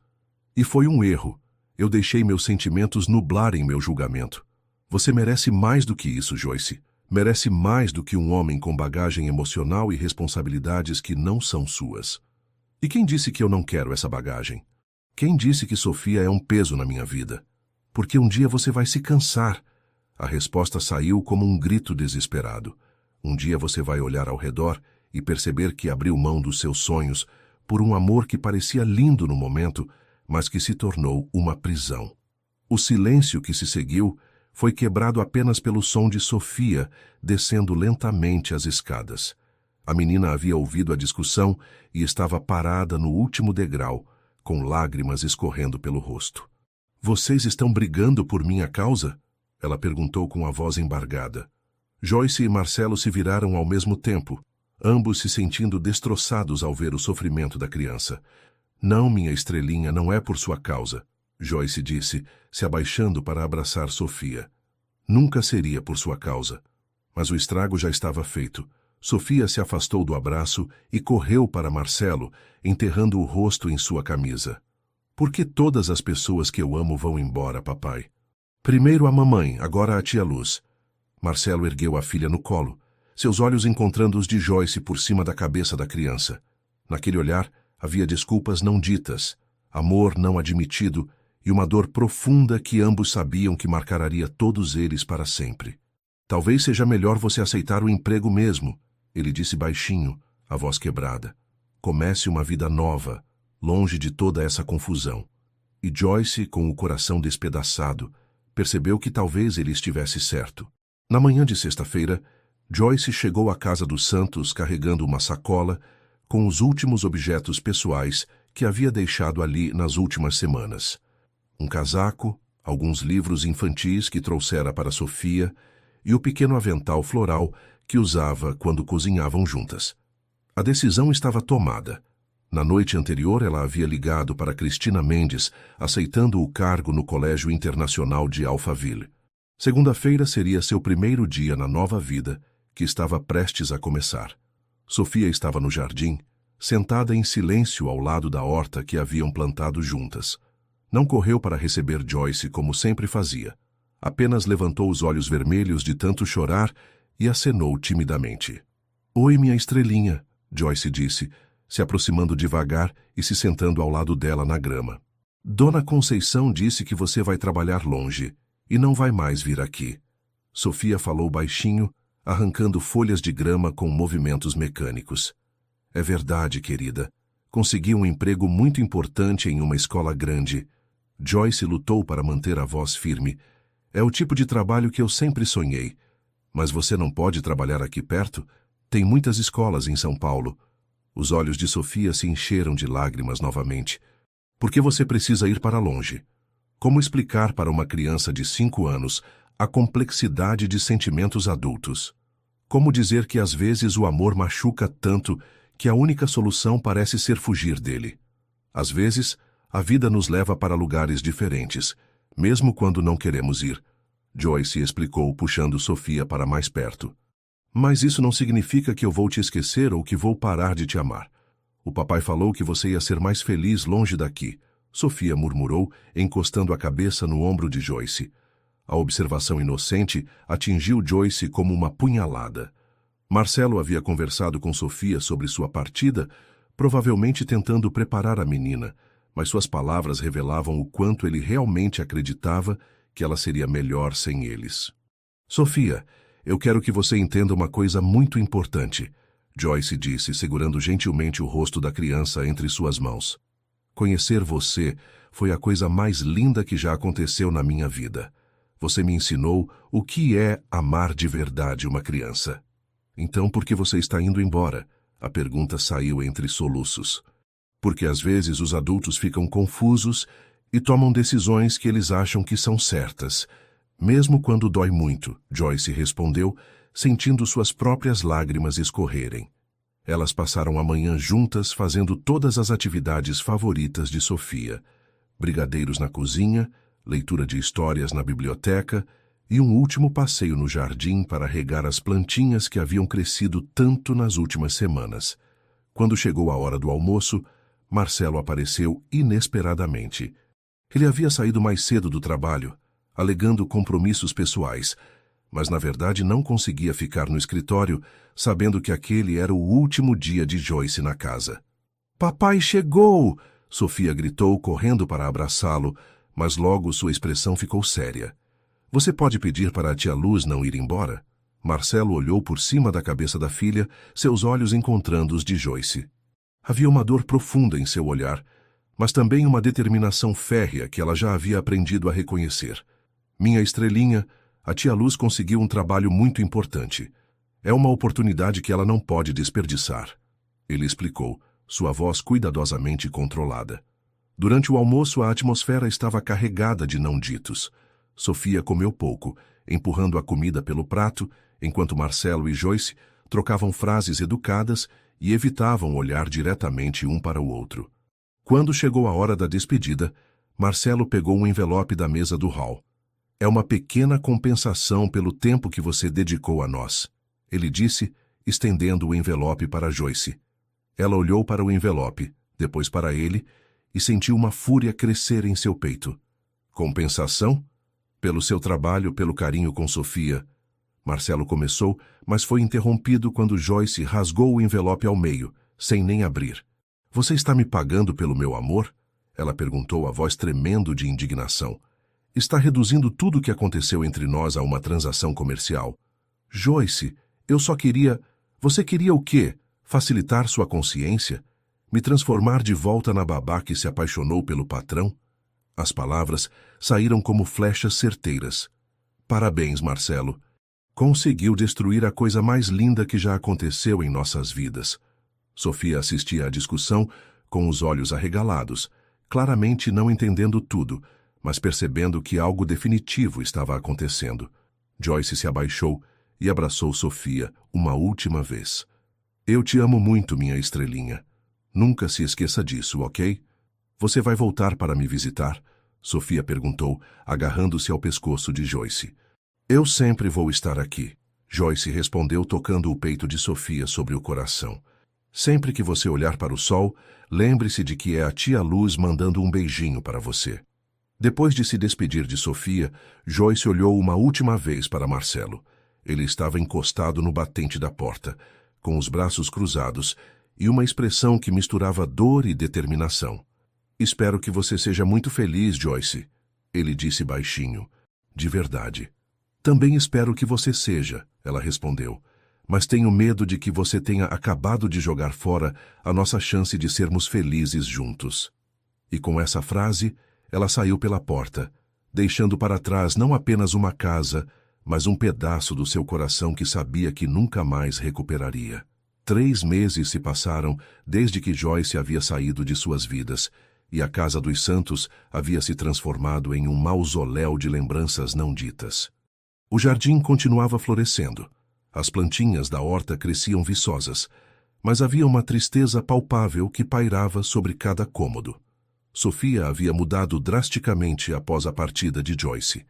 E foi um erro. Eu deixei meus sentimentos nublarem meu julgamento. Você merece mais do que isso, Joyce. Merece mais do que um homem com bagagem emocional e responsabilidades que não são suas. E quem disse que eu não quero essa bagagem? Quem disse que Sofia é um peso na minha vida? Porque um dia você vai se cansar. A resposta saiu como um grito desesperado. Um dia você vai olhar ao redor e perceber que abriu mão dos seus sonhos por um amor que parecia lindo no momento, mas que se tornou uma prisão. O silêncio que se seguiu foi quebrado apenas pelo som de Sofia descendo lentamente as escadas. A menina havia ouvido a discussão e estava parada no último degrau, com lágrimas escorrendo pelo rosto. Vocês estão brigando por minha causa? Ela perguntou com a voz embargada. Joyce e Marcelo se viraram ao mesmo tempo, ambos se sentindo destroçados ao ver o sofrimento da criança. Não, minha estrelinha, não é por sua causa, Joyce disse, se abaixando para abraçar Sofia. Nunca seria por sua causa. Mas o estrago já estava feito. Sofia se afastou do abraço e correu para Marcelo, enterrando o rosto em sua camisa. Por que todas as pessoas que eu amo vão embora, papai? Primeiro a mamãe, agora a tia Luz. Marcelo ergueu a filha no colo, seus olhos encontrando os de Joyce por cima da cabeça da criança. Naquele olhar havia desculpas não ditas, amor não admitido e uma dor profunda que ambos sabiam que marcaria todos eles para sempre. Talvez seja melhor você aceitar o emprego mesmo, ele disse baixinho, a voz quebrada. Comece uma vida nova, longe de toda essa confusão. E Joyce, com o coração despedaçado, percebeu que talvez ele estivesse certo. Na manhã de sexta-feira, Joyce chegou à casa dos Santos carregando uma sacola com os últimos objetos pessoais que havia deixado ali nas últimas semanas. Um casaco, alguns livros infantis que trouxera para Sofia e o pequeno avental floral que usava quando cozinhavam juntas. A decisão estava tomada. Na noite anterior, ela havia ligado para Cristina Mendes, aceitando o cargo no Colégio Internacional de Alphaville. Segunda-feira seria seu primeiro dia na nova vida, que estava prestes a começar. Sofia estava no jardim, sentada em silêncio ao lado da horta que haviam plantado juntas. Não correu para receber Joyce como sempre fazia. Apenas levantou os olhos vermelhos de tanto chorar e acenou timidamente. "Oi, minha estrelinha", Joyce disse, se aproximando devagar e se sentando ao lado dela na grama. "Dona Conceição disse que você vai trabalhar longe e não vai mais vir aqui." Sofia falou baixinho, arrancando folhas de grama com movimentos mecânicos. "É verdade, querida. Consegui um emprego muito importante em uma escola grande." Joyce lutou para manter a voz firme. "É o tipo de trabalho que eu sempre sonhei. Mas você não pode trabalhar aqui perto? Tem muitas escolas em São Paulo." Os olhos de Sofia se encheram de lágrimas novamente. "Por que você precisa ir para longe?" Como explicar para uma criança de 5 anos a complexidade de sentimentos adultos? Como dizer que às vezes o amor machuca tanto que a única solução parece ser fugir dele? Às vezes, a vida nos leva para lugares diferentes, mesmo quando não queremos ir. Joyce explicou, puxando Sofia para mais perto. "Mas isso não significa que eu vou te esquecer ou que vou parar de te amar. O papai falou que você ia ser mais feliz longe daqui", Sofia murmurou, encostando a cabeça no ombro de Joyce. A observação inocente atingiu Joyce como uma punhalada. Marcelo havia conversado com Sofia sobre sua partida, provavelmente tentando preparar a menina, mas suas palavras revelavam o quanto ele realmente acreditava que ela seria melhor sem eles. "Sofia, eu quero que você entenda uma coisa muito importante", Joyce disse, segurando gentilmente o rosto da criança entre suas mãos. "Conhecer você foi a coisa mais linda que já aconteceu na minha vida. Você me ensinou o que é amar de verdade uma criança." "Então por que você está indo embora?" A pergunta saiu entre soluços. "Porque às vezes os adultos ficam confusos e tomam decisões que eles acham que são certas, mesmo quando dói muito", Joyce respondeu, sentindo suas próprias lágrimas escorrerem. Elas passaram a manhã juntas fazendo todas as atividades favoritas de Sofia: brigadeiros na cozinha, leitura de histórias na biblioteca e um último passeio no jardim para regar as plantinhas que haviam crescido tanto nas últimas semanas. Quando chegou a hora do almoço, Marcelo apareceu inesperadamente. Ele havia saído mais cedo do trabalho, alegando compromissos pessoais, mas na verdade não conseguia ficar no escritório, sabendo que aquele era o último dia de Joyce na casa. "Papai chegou!" Sofia gritou, correndo para abraçá-lo, mas logo sua expressão ficou séria. "Você pode pedir para a tia Luz não ir embora?" Marcelo olhou por cima da cabeça da filha, seus olhos encontrando os de Joyce. Havia uma dor profunda em seu olhar, mas também uma determinação férrea que ela já havia aprendido a reconhecer. "Minha estrelinha, a tia Luz conseguiu um trabalho muito importante. É uma oportunidade que ela não pode desperdiçar", ele explicou, sua voz cuidadosamente controlada. Durante o almoço, a atmosfera estava carregada de não-ditos. Sofia comeu pouco, empurrando a comida pelo prato, enquanto Marcelo e Joyce trocavam frases educadas e evitavam olhar diretamente um para o outro. Quando chegou a hora da despedida, Marcelo pegou um envelope da mesa do hall. "É uma pequena compensação pelo tempo que você dedicou a nós", ele disse, estendendo o envelope para Joyce. Ela olhou para o envelope, depois para ele, e sentiu uma fúria crescer em seu peito. "Compensação? Pelo seu trabalho, pelo carinho com Sofia." Marcelo começou, mas foi interrompido quando Joyce rasgou o envelope ao meio, sem nem abrir. Você está me pagando pelo meu amor? Ela perguntou, a voz tremendo de indignação. Está reduzindo tudo o que aconteceu entre nós a uma transação comercial. Joyce, eu só queria... Você queria o quê? Facilitar sua consciência? Me transformar de volta na babá que se apaixonou pelo patrão? As palavras saíram como flechas certeiras. Parabéns, Marcelo. Conseguiu destruir a coisa mais linda que já aconteceu em nossas vidas. Sofia assistia à discussão com os olhos arregalados, claramente não entendendo tudo, mas percebendo que algo definitivo estava acontecendo. Joyce se abaixou e abraçou Sofia uma última vez. Eu te amo muito, minha estrelinha. Nunca se esqueça disso, ok? Você vai voltar para me visitar? Sofia perguntou, agarrando-se ao pescoço de Joyce. Eu sempre vou estar aqui, Joyce respondeu, tocando o peito de Sofia sobre o coração. Sempre que você olhar para o sol, lembre-se de que é a tia Luz mandando um beijinho para você. Depois de se despedir de Sofia, Joyce olhou uma última vez para Marcelo. Ele estava encostado no batente da porta, com os braços cruzados e uma expressão que misturava dor e determinação. Espero que você seja muito feliz, Joyce, ele disse baixinho. De verdade. Também espero que você seja, ela respondeu. Mas tenho medo de que você tenha acabado de jogar fora a nossa chance de sermos felizes juntos. E com essa frase, ela saiu pela porta, deixando para trás não apenas uma casa, mas um pedaço do seu coração que sabia que nunca mais recuperaria. 3 meses se passaram desde que Joyce havia saído de suas vidas, e a Casa dos Santos havia se transformado em um mausoléu de lembranças não ditas. O jardim continuava florescendo. As plantinhas da horta cresciam viçosas, mas havia uma tristeza palpável que pairava sobre cada cômodo. Sofia havia mudado drasticamente após a partida de Joyce.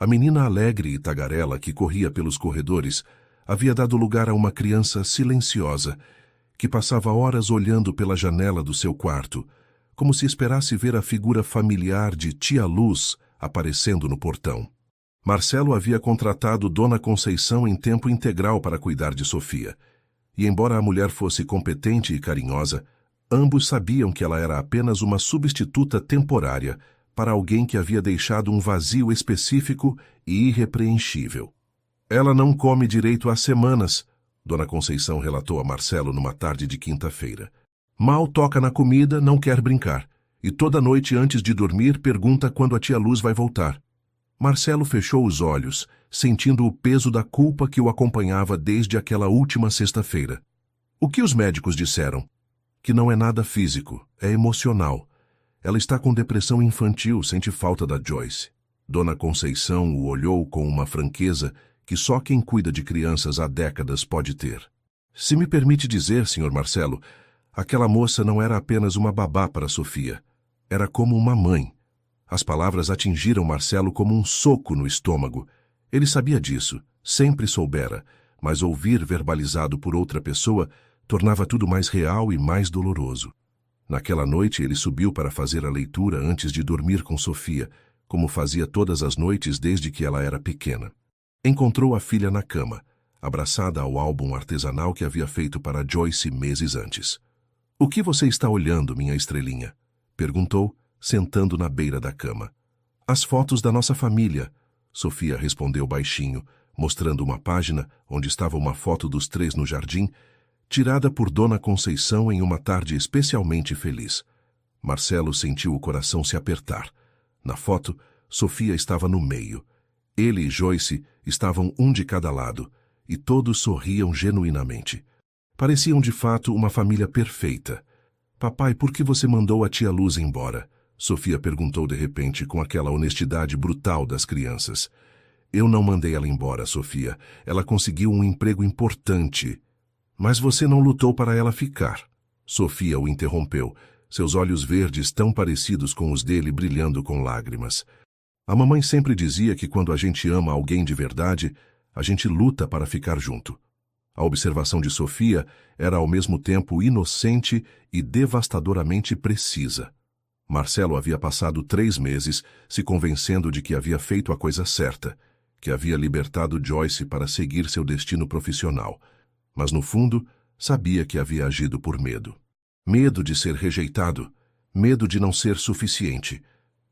A menina alegre e tagarela que corria pelos corredores havia dado lugar a uma criança silenciosa, que passava horas olhando pela janela do seu quarto, como se esperasse ver a figura familiar de tia Luz aparecendo no portão. Marcelo havia contratado Dona Conceição em tempo integral para cuidar de Sofia, e embora a mulher fosse competente e carinhosa, ambos sabiam que ela era apenas uma substituta temporária para alguém que havia deixado um vazio específico e irrepreensível. Ela não come direito há semanas, Dona Conceição relatou a Marcelo numa tarde de quinta-feira. Mal toca na comida, não quer brincar, e toda noite antes de dormir pergunta quando a tia Luz vai voltar. Marcelo fechou os olhos, sentindo o peso da culpa que o acompanhava desde aquela última sexta-feira. O que os médicos disseram? Que não é nada físico, é emocional. Ela está com depressão infantil, sente falta da Joyce. Dona Conceição o olhou com uma franqueza que só quem cuida de crianças há décadas pode ter. Se me permite dizer, Sr. Marcelo, aquela moça não era apenas uma babá para Sofia. Era como uma mãe. As palavras atingiram Marcelo como um soco no estômago. Ele sabia disso, sempre soubera, mas ouvir verbalizado por outra pessoa tornava tudo mais real e mais doloroso. Naquela noite ele subiu para fazer a leitura antes de dormir com Sofia, como fazia todas as noites desde que ela era pequena. Encontrou a filha na cama, abraçada ao álbum artesanal que havia feito para Joyce meses antes. — O que você está olhando, minha estrelinha? Perguntou, sentando na beira da cama. — As fotos da nossa família, Sofia respondeu baixinho, mostrando uma página onde estava uma foto dos 3 no jardim, tirada por Dona Conceição em uma tarde especialmente feliz. Marcelo sentiu o coração se apertar. Na foto, Sofia estava no meio. Ele e Joyce estavam um de cada lado, e todos sorriam genuinamente. Pareciam de fato uma família perfeita. — Papai, por que você mandou a tia Luz embora? Sofia perguntou de repente com aquela honestidade brutal das crianças. — Eu não mandei ela embora, Sofia. Ela conseguiu um emprego importante. — Mas você não lutou para ela ficar. Sofia o interrompeu, seus olhos verdes tão parecidos com os dele brilhando com lágrimas. A mamãe sempre dizia que quando a gente ama alguém de verdade, a gente luta para ficar junto. A observação de Sofia era ao mesmo tempo inocente e devastadoramente precisa. Marcelo havia passado 3 meses se convencendo de que havia feito a coisa certa, que havia libertado Joyce para seguir seu destino profissional, mas no fundo sabia que havia agido por medo. Medo de ser rejeitado, medo de não ser suficiente,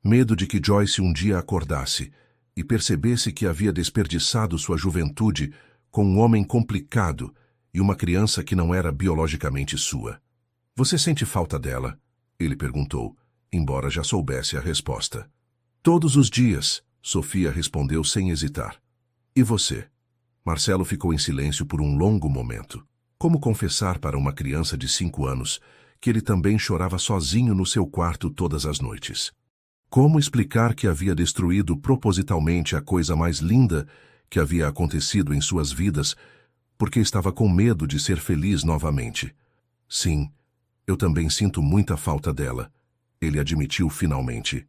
medo de que Joyce um dia acordasse e percebesse que havia desperdiçado sua juventude com um homem complicado e uma criança que não era biologicamente sua. Você sente falta dela? Ele perguntou, embora já soubesse a resposta. Todos os dias, Sofia respondeu sem hesitar. E você? Marcelo ficou em silêncio por um longo momento. Como confessar para uma criança de 5 anos que ele também chorava sozinho no seu quarto todas as noites? Como explicar que havia destruído propositalmente a coisa mais linda que havia acontecido em suas vidas porque estava com medo de ser feliz novamente? Sim, eu também sinto muita falta dela, ele admitiu finalmente.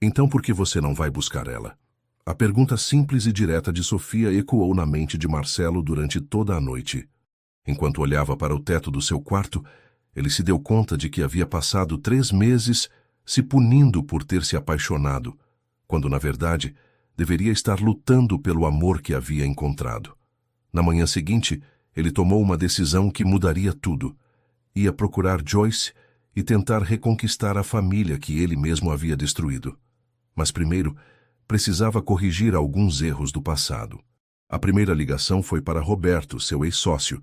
Então por que você não vai buscar ela? A pergunta simples e direta de Sofia ecoou na mente de Marcelo durante toda a noite. Enquanto olhava para o teto do seu quarto, ele se deu conta de que havia passado 3 meses se punindo por ter se apaixonado, quando na verdade deveria estar lutando pelo amor que havia encontrado. Na manhã seguinte, ele tomou uma decisão que mudaria tudo. Ia procurar Joyce e tentar reconquistar a família que ele mesmo havia destruído. Mas primeiro, precisava corrigir alguns erros do passado. A primeira ligação foi para Roberto, seu ex-sócio,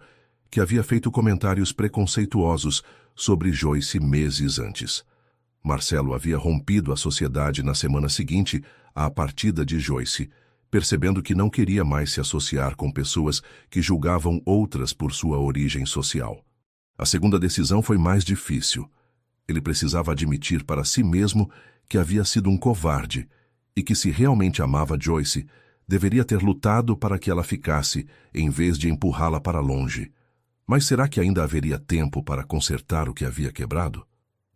que havia feito comentários preconceituosos sobre Joyce meses antes. Marcelo havia rompido a sociedade na semana seguinte à partida de Joyce, percebendo que não queria mais se associar com pessoas que julgavam outras por sua origem social. A segunda decisão foi mais difícil. Ele precisava admitir para si mesmo que havia sido um covarde e que, se realmente amava Joyce, deveria ter lutado para que ela ficasse, em vez de empurrá-la para longe. Mas será que ainda haveria tempo para consertar o que havia quebrado?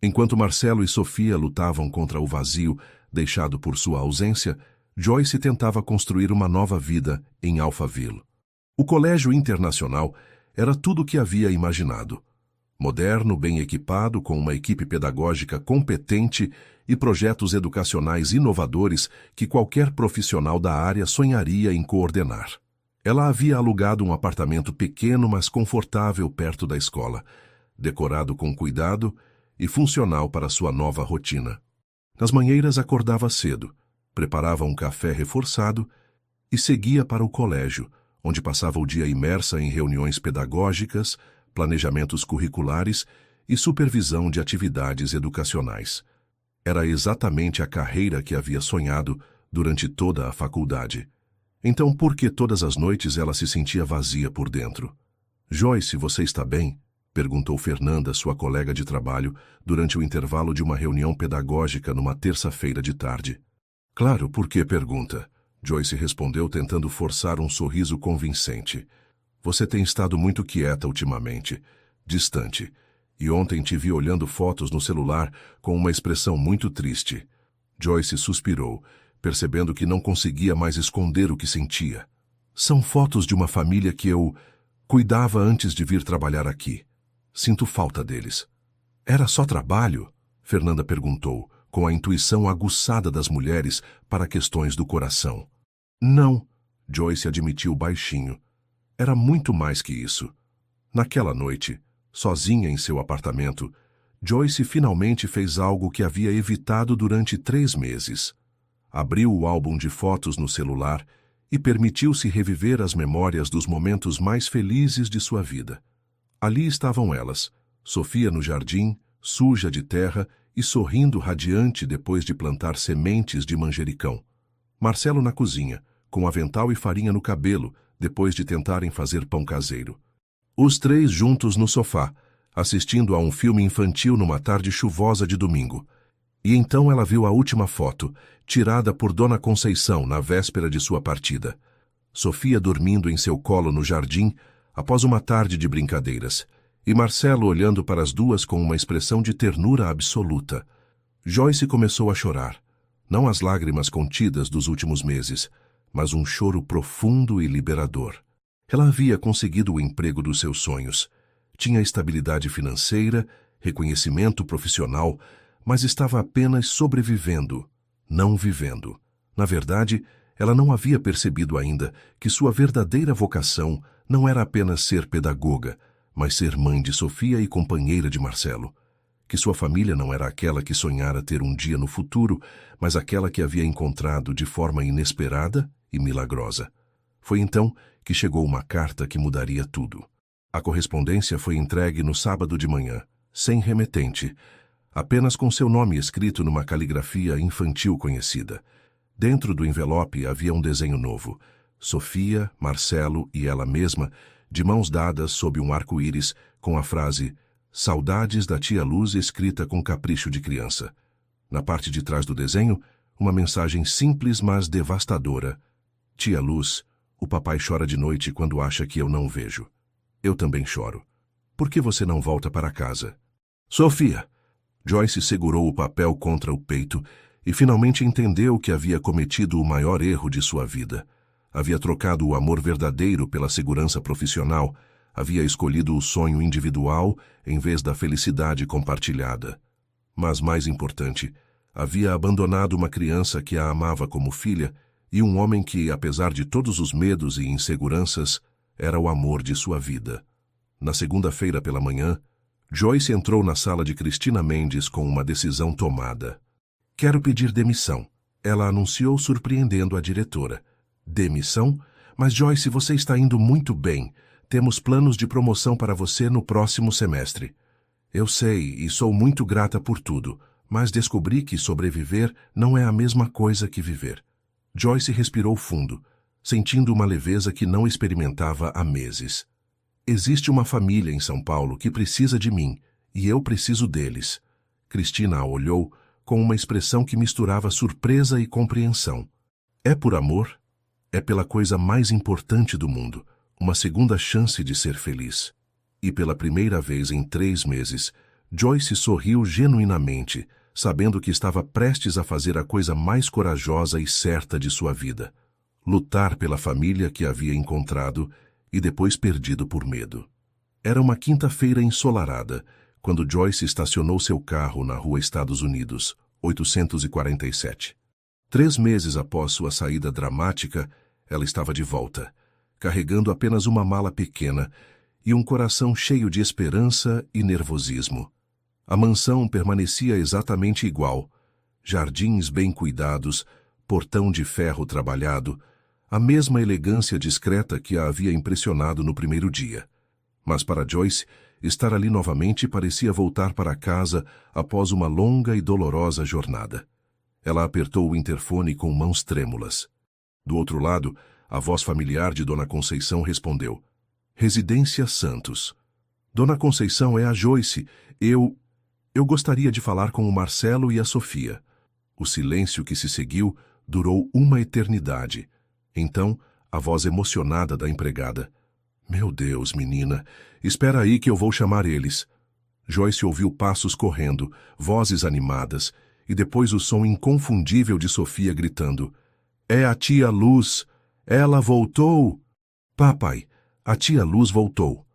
Enquanto Marcelo e Sofia lutavam contra o vazio deixado por sua ausência, Joyce tentava construir uma nova vida em Alphaville. O colégio internacional era tudo o que havia imaginado. Moderno, bem equipado, com uma equipe pedagógica competente e projetos educacionais inovadores que qualquer profissional da área sonharia em coordenar. Ela havia alugado um apartamento pequeno, mas confortável perto da escola, decorado com cuidado e funcional para sua nova rotina. Nas manhãs acordava cedo, preparava um café reforçado e seguia para o colégio, onde passava o dia imersa em reuniões pedagógicas, planejamentos curriculares e supervisão de atividades educacionais. Era exatamente a carreira que havia sonhado durante toda a faculdade. Então, por que todas as noites ela se sentia vazia por dentro? Joyce, você está bem? Perguntou Fernanda, sua colega de trabalho, durante o intervalo de uma reunião pedagógica numa terça-feira de tarde. Claro, por que pergunta? Joyce respondeu, tentando forçar um sorriso convincente. Você tem estado muito quieta ultimamente, distante, e ontem te vi olhando fotos no celular com uma expressão muito triste. Joyce suspirou, percebendo que não conseguia mais esconder o que sentia. São fotos de uma família que eu cuidava antes de vir trabalhar aqui. Sinto falta deles. Era só trabalho? Fernanda perguntou, com a intuição aguçada das mulheres para questões do coração. Não, Joyce admitiu baixinho. Era muito mais que isso. Naquela noite, sozinha em seu apartamento, Joyce finalmente fez algo que havia evitado durante 3 meses. Abriu o álbum de fotos no celular e permitiu-se reviver as memórias dos momentos mais felizes de sua vida. Ali estavam elas, Sofia no jardim, suja de terra e sorrindo radiante depois de plantar sementes de manjericão. Marcelo na cozinha, com avental e farinha no cabelo, depois de tentarem fazer pão caseiro. Os 3 juntos no sofá, assistindo a um filme infantil numa tarde chuvosa de domingo. E então ela viu a última foto, tirada por Dona Conceição na véspera de sua partida. Sofia dormindo em seu colo no jardim, após uma tarde de brincadeiras, e Marcelo olhando para as duas com uma expressão de ternura absoluta. Joyce começou a chorar, não as lágrimas contidas dos últimos meses, mas um choro profundo e liberador. Ela havia conseguido o emprego dos seus sonhos. Tinha estabilidade financeira, reconhecimento profissional, mas estava apenas sobrevivendo, não vivendo. Na verdade, ela não havia percebido ainda que sua verdadeira vocação não era apenas ser pedagoga, mas ser mãe de Sofia e companheira de Marcelo. que sua família não era aquela que sonhara ter um dia no futuro, mas aquela que havia encontrado de forma inesperada e milagrosa. Foi então que chegou uma carta que mudaria tudo. A correspondência foi entregue no sábado de manhã, sem remetente, apenas com seu nome escrito numa caligrafia infantil conhecida. Dentro do envelope havia um desenho novo: Sofia, Marcelo e ela mesma, de mãos dadas sob um arco-íris, com a frase "Saudades da tia Luz" escrita com capricho de criança. Na parte de trás do desenho, uma mensagem simples, mas devastadora: "Tia Luz, o papai chora de noite quando acha que eu não vejo. Eu também choro. Por que você não volta para casa?" Sofia! Joyce segurou o papel contra o peito e finalmente entendeu que havia cometido o maior erro de sua vida. Havia trocado o amor verdadeiro pela segurança profissional, havia escolhido o sonho individual em vez da felicidade compartilhada. Mas, mais importante, havia abandonado uma criança que a amava como filha e um homem que, apesar de todos os medos e inseguranças, era o amor de sua vida. Na segunda-feira pela manhã, Joyce entrou na sala de Cristina Mendes com uma decisão tomada. "Quero pedir demissão", ela anunciou, surpreendendo a diretora. "Demissão? Mas Joyce, você está indo muito bem. Temos planos de promoção para você no próximo semestre." "Eu sei e sou muito grata por tudo, mas descobri que sobreviver não é a mesma coisa que viver." Joyce respirou fundo, sentindo uma leveza que não experimentava há meses. "Existe uma família em São Paulo que precisa de mim, e eu preciso deles." Cristina a olhou com uma expressão que misturava surpresa e compreensão. "É por amor? É pela coisa mais importante do mundo, uma segunda chance de ser feliz." E pela primeira vez em 3 meses, Joyce sorriu genuinamente, sabendo que estava prestes a fazer a coisa mais corajosa e certa de sua vida: lutar pela família que havia encontrado e depois perdido por medo. Era uma quinta-feira ensolarada, quando Joyce estacionou seu carro na rua Estados Unidos, 847. 3 meses após sua saída dramática, ela estava de volta, carregando apenas uma mala pequena e um coração cheio de esperança e nervosismo. A mansão permanecia exatamente igual: jardins bem cuidados, portão de ferro trabalhado, a mesma elegância discreta que a havia impressionado no primeiro dia. Mas para Joyce, estar ali novamente parecia voltar para casa após uma longa e dolorosa jornada. Ela apertou o interfone com mãos trêmulas. Do outro lado, a voz familiar de Dona Conceição respondeu: "Residência Santos." "Dona Conceição, é a Joyce. Eu gostaria de falar com o Marcelo e a Sofia." O silêncio que se seguiu durou uma eternidade. Então, a voz emocionada da empregada: "Meu Deus, menina, espera aí que eu vou chamar eles." Joyce ouviu passos correndo, vozes animadas, e depois o som inconfundível de Sofia gritando: "É a tia Luz! Ela voltou!" "Papai, a tia Luz voltou."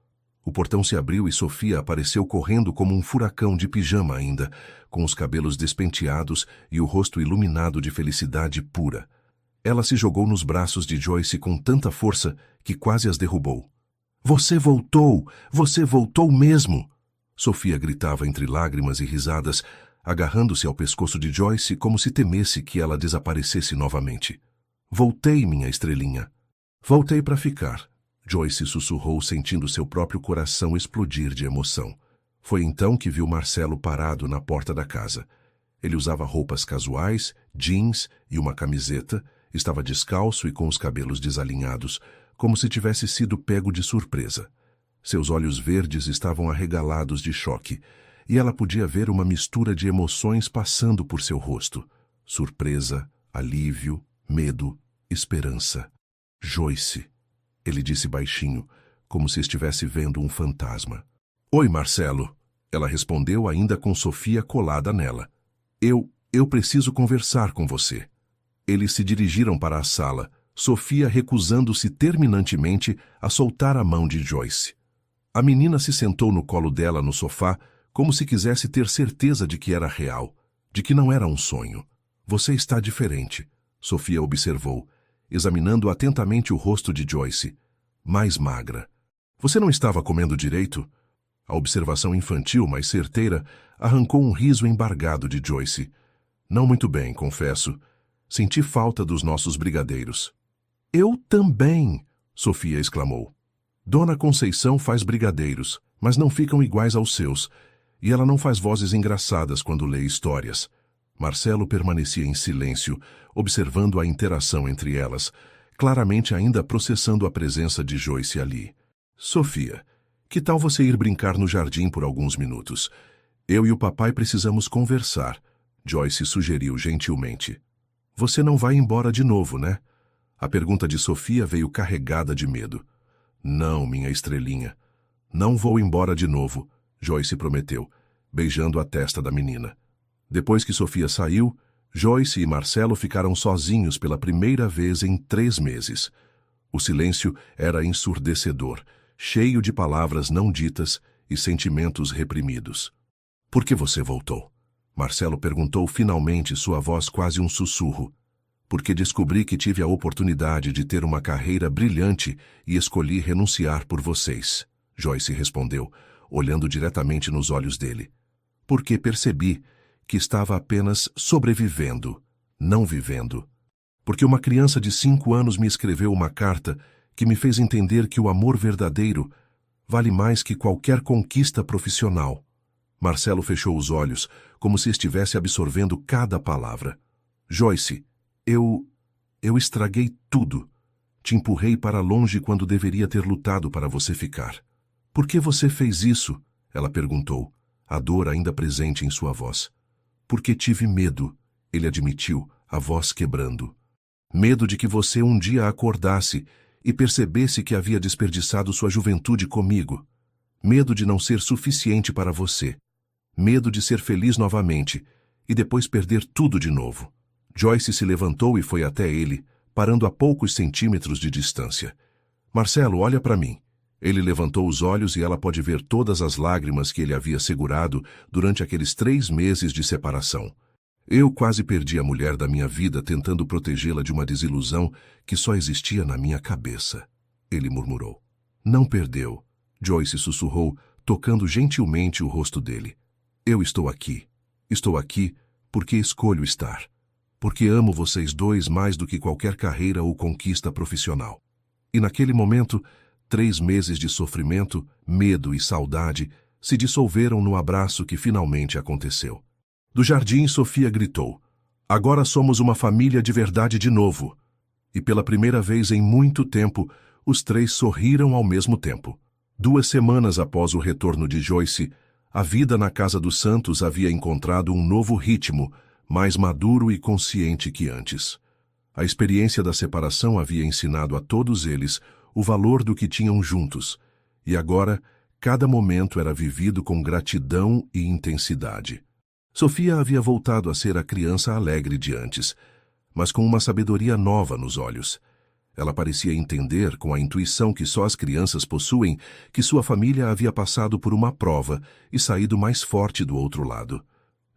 O portão se abriu e Sofia apareceu correndo como um furacão, de pijama ainda, com os cabelos despenteados e o rosto iluminado de felicidade pura. Ela se jogou nos braços de Joyce com tanta força que quase as derrubou. "Você voltou! Você voltou mesmo!" Sofia gritava entre lágrimas e risadas, agarrando-se ao pescoço de Joyce como se temesse que ela desaparecesse novamente. "Voltei, minha estrelinha." "Voltei para ficar." Joyce sussurrou, sentindo seu próprio coração explodir de emoção. Foi então que viu Marcelo parado na porta da casa. Ele usava roupas casuais, jeans e uma camiseta, estava descalço e com os cabelos desalinhados, como se tivesse sido pego de surpresa. Seus olhos verdes estavam arregalados de choque, e ela podia ver uma mistura de emoções passando por seu rosto: surpresa, alívio, medo, esperança. "Joyce", ele disse baixinho, como se estivesse vendo um fantasma. "Oi, Marcelo." Ela respondeu, ainda com Sofia colada nela. Eu preciso conversar com você." Eles se dirigiram para a sala, Sofia recusando-se terminantemente a soltar a mão de Joyce. A menina se sentou no colo dela no sofá, como se quisesse ter certeza de que era real, de que não era um sonho. "Você está diferente", Sofia observou, examinando atentamente o rosto de Joyce. Mais magra. "Você não estava comendo direito?" A observação infantil, mas certeira, arrancou um riso embargado de Joyce. Não muito bem, confesso. Senti falta dos nossos brigadeiros. Eu também, Sofia exclamou. Dona Conceição faz brigadeiros, mas não ficam iguais aos seus, e ela não faz vozes engraçadas quando lê histórias. Marcelo permanecia em silêncio, observando a interação entre elas, claramente ainda processando a presença de Joyce ali. Sofia, que tal você ir brincar no jardim por alguns minutos? Eu e o papai precisamos conversar, Joyce sugeriu gentilmente. Você não vai embora de novo, né? A pergunta de Sofia veio carregada de medo. Não, minha estrelinha. Não vou embora de novo, Joyce prometeu, beijando a testa da menina. Depois que Sofia saiu, Joyce e Marcelo ficaram sozinhos pela primeira vez em 3 meses. O silêncio era ensurdecedor, cheio de palavras não ditas e sentimentos reprimidos. Por que você voltou? Marcelo perguntou finalmente, sua voz quase um sussurro. Porque descobri que tive a oportunidade de ter uma carreira brilhante e escolhi renunciar por vocês, Joyce respondeu, olhando diretamente nos olhos dele. Porque percebi que estava apenas sobrevivendo, não vivendo. Porque uma criança de 5 anos me escreveu uma carta que me fez entender que o amor verdadeiro vale mais que qualquer conquista profissional. Marcelo fechou os olhos, como se estivesse absorvendo cada palavra. Joyce, eu estraguei tudo. Te empurrei para longe quando deveria ter lutado para você ficar. Por que você fez isso? Ela perguntou, a dor ainda presente em sua voz. Porque tive medo, ele admitiu, a voz quebrando. Medo de que você um dia acordasse e percebesse que havia desperdiçado sua juventude comigo. Medo de não ser suficiente para você. Medo de ser feliz novamente e depois perder tudo de novo. Joyce se levantou e foi até ele, parando a poucos centímetros de distância. Marcelo, olha para mim. Ele levantou os olhos e ela pode ver todas as lágrimas que ele havia segurado durante aqueles 3 meses de separação. Eu quase perdi a mulher da minha vida tentando protegê-la de uma desilusão que só existia na minha cabeça. Ele murmurou. Não perdeu, Joyce sussurrou, tocando gentilmente o rosto dele. Eu estou aqui. Estou aqui porque escolho estar. Porque amo vocês dois mais do que qualquer carreira ou conquista profissional. E naquele momento, 3 meses de sofrimento, medo e saudade se dissolveram no abraço que finalmente aconteceu. Do jardim, Sofia gritou, agora somos uma família de verdade de novo. E pela primeira vez em muito tempo, os 3 sorriram ao mesmo tempo. 2 semanas após o retorno de Joyce, a vida na casa dos Santos havia encontrado um novo ritmo, mais maduro e consciente que antes. A experiência da separação havia ensinado a todos eles o valor do que tinham juntos, e agora cada momento era vivido com gratidão e intensidade. Sofia havia voltado a ser a criança alegre de antes, mas com uma sabedoria nova nos olhos. Ela parecia entender, com a intuição que só as crianças possuem, que sua família havia passado por uma prova e saído mais forte do outro lado.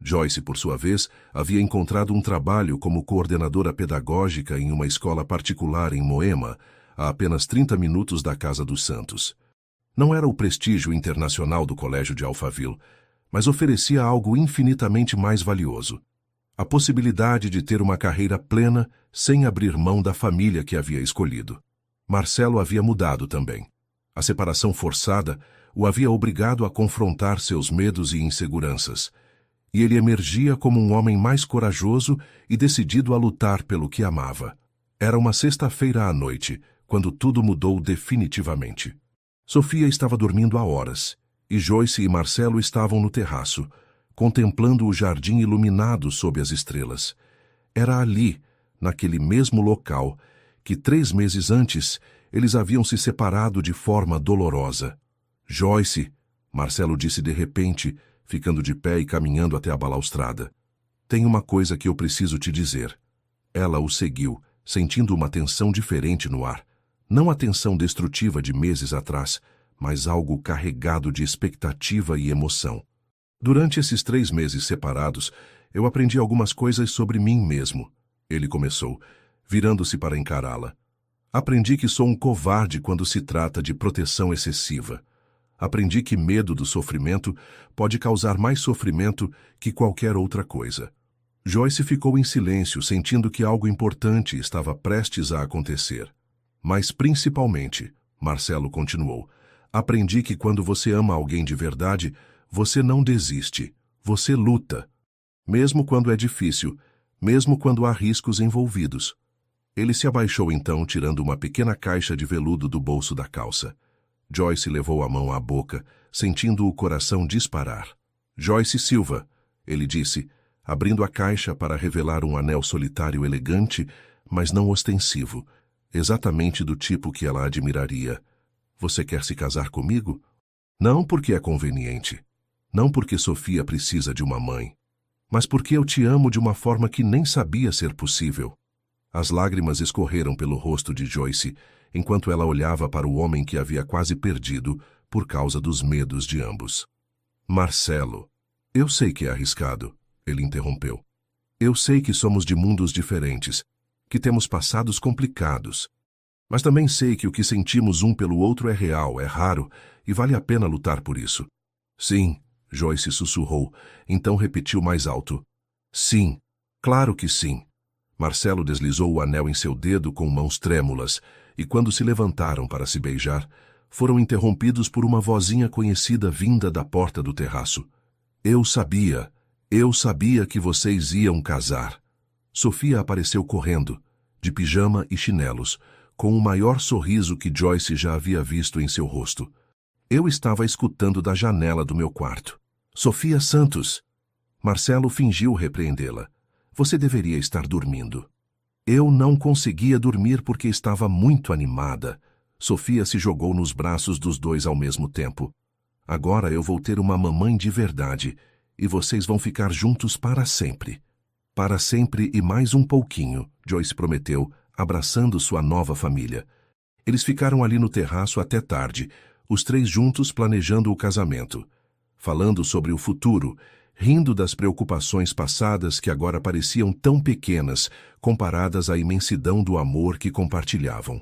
Joyce, por sua vez, havia encontrado um trabalho como coordenadora pedagógica em uma escola particular em Moema, a apenas 30 minutos da casa dos Santos. Não era o prestígio internacional do colégio de Alphaville, mas oferecia algo infinitamente mais valioso. A possibilidade de ter uma carreira plena sem abrir mão da família que havia escolhido. Marcelo havia mudado também. A separação forçada o havia obrigado a confrontar seus medos e inseguranças, e ele emergia como um homem mais corajoso e decidido a lutar pelo que amava. Era uma sexta-feira à noite, quando tudo mudou definitivamente. Sofia estava dormindo há horas, e Joyce e Marcelo estavam no terraço, contemplando o jardim iluminado sob as estrelas. Era ali, naquele mesmo local, que 3 meses antes eles haviam se separado de forma dolorosa. Joyce, Marcelo disse de repente, ficando de pé e caminhando até a balaustrada. Tem uma coisa que eu preciso te dizer. Ela o seguiu, sentindo uma tensão diferente no ar. Não a tensão destrutiva de meses atrás, mas algo carregado de expectativa e emoção. Durante esses 3 meses separados, eu aprendi algumas coisas sobre mim mesmo. Ele começou, virando-se para encará-la. Aprendi que sou um covarde quando se trata de proteção excessiva. Aprendi que medo do sofrimento pode causar mais sofrimento que qualquer outra coisa. Joyce ficou em silêncio, sentindo que algo importante estava prestes a acontecer. Mas principalmente, Marcelo continuou, aprendi que quando você ama alguém de verdade, você não desiste, você luta. Mesmo quando é difícil, mesmo quando há riscos envolvidos. Ele se abaixou então, tirando uma pequena caixa de veludo do bolso da calça. Joyce levou a mão à boca, sentindo o coração disparar. Joyce Silva, ele disse, abrindo a caixa para revelar um anel solitário elegante, mas não ostensivo, exatamente do tipo que ela admiraria. Você quer se casar comigo? Não porque é conveniente. Não porque Sofia precisa de uma mãe. Mas porque eu te amo de uma forma que nem sabia ser possível. As lágrimas escorreram pelo rosto de Joyce, enquanto ela olhava para o homem que havia quase perdido por causa dos medos de ambos. Marcelo, eu sei que é arriscado, ele interrompeu. Eu sei que somos de mundos diferentes, que temos passados complicados. Mas também sei que o que sentimos um pelo outro é real, é raro, e vale a pena lutar por isso. Sim, Joyce sussurrou, então repetiu mais alto. Sim, claro que sim. Marcelo deslizou o anel em seu dedo com mãos trêmulas, e quando se levantaram para se beijar, foram interrompidos por uma vozinha conhecida vinda da porta do terraço. Eu sabia que vocês iam casar. Sofia apareceu correndo, de pijama e chinelos, com o maior sorriso que Joyce já havia visto em seu rosto. Eu estava escutando da janela do meu quarto. Sofia Santos! Marcelo fingiu repreendê-la. Você deveria estar dormindo. Eu não conseguia dormir porque estava muito animada. Sofia se jogou nos braços dos dois ao mesmo tempo. Agora eu vou ter uma mamãe de verdade, e vocês vão ficar juntos para sempre. Para sempre e mais um pouquinho, Joyce prometeu, abraçando sua nova família. Eles ficaram ali no terraço até tarde, os três juntos planejando o casamento, falando sobre o futuro, rindo das preocupações passadas que agora pareciam tão pequenas comparadas à imensidão do amor que compartilhavam.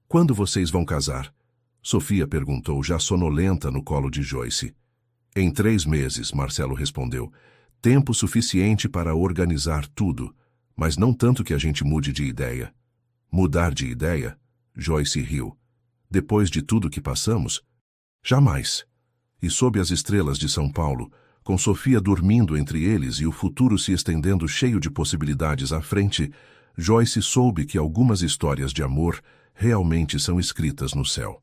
Quando vocês vão casar? Sofia perguntou, já sonolenta no colo de Joyce. Em 3 meses, Marcelo respondeu. Tempo suficiente para organizar tudo, mas não tanto que a gente mude de ideia. Mudar de ideia? Joyce riu. Depois de tudo que passamos? Jamais. E sob as estrelas de São Paulo, com Sofia dormindo entre eles e o futuro se estendendo cheio de possibilidades à frente, Joyce soube que algumas histórias de amor realmente são escritas no céu.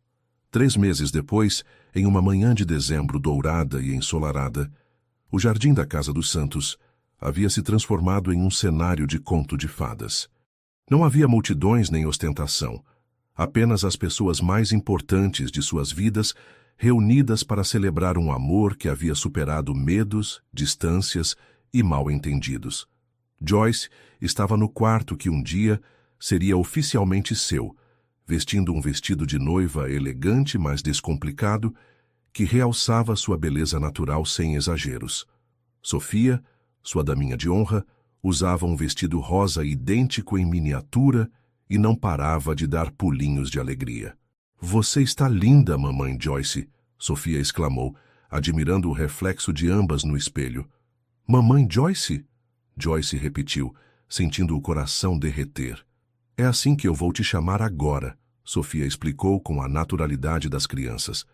3 meses depois, em uma manhã de dezembro dourada e ensolarada, o jardim da Casa dos Santos havia se transformado em um cenário de conto de fadas. Não havia multidões nem ostentação, apenas as pessoas mais importantes de suas vidas reunidas para celebrar um amor que havia superado medos, distâncias e mal-entendidos. Joyce estava no quarto que um dia seria oficialmente seu, vestindo um vestido de noiva elegante, mas descomplicado, que realçava sua beleza natural sem exageros. Sofia, sua daminha de honra, usava um vestido rosa idêntico em miniatura e não parava de dar pulinhos de alegria. Você está linda, mamãe Joyce, Sofia exclamou, admirando o reflexo de ambas no espelho. Mamãe Joyce? Joyce repetiu, sentindo o coração derreter. É assim que eu vou te chamar agora, Sofia explicou com a naturalidade das crianças.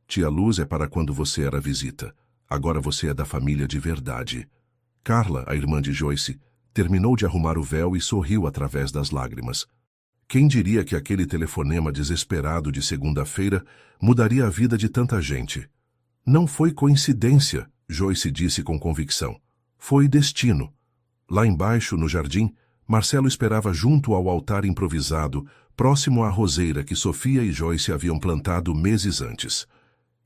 Tia Luz é para quando você era visita. Agora você é da família de verdade. Carla, a irmã de Joyce, terminou de arrumar o véu e sorriu através das lágrimas. Quem diria que aquele telefonema desesperado de segunda-feira mudaria a vida de tanta gente? Não foi coincidência, Joyce disse com convicção. Foi destino. Lá embaixo, no jardim, Marcelo esperava junto ao altar improvisado, próximo à roseira que Sofia e Joyce haviam plantado meses antes.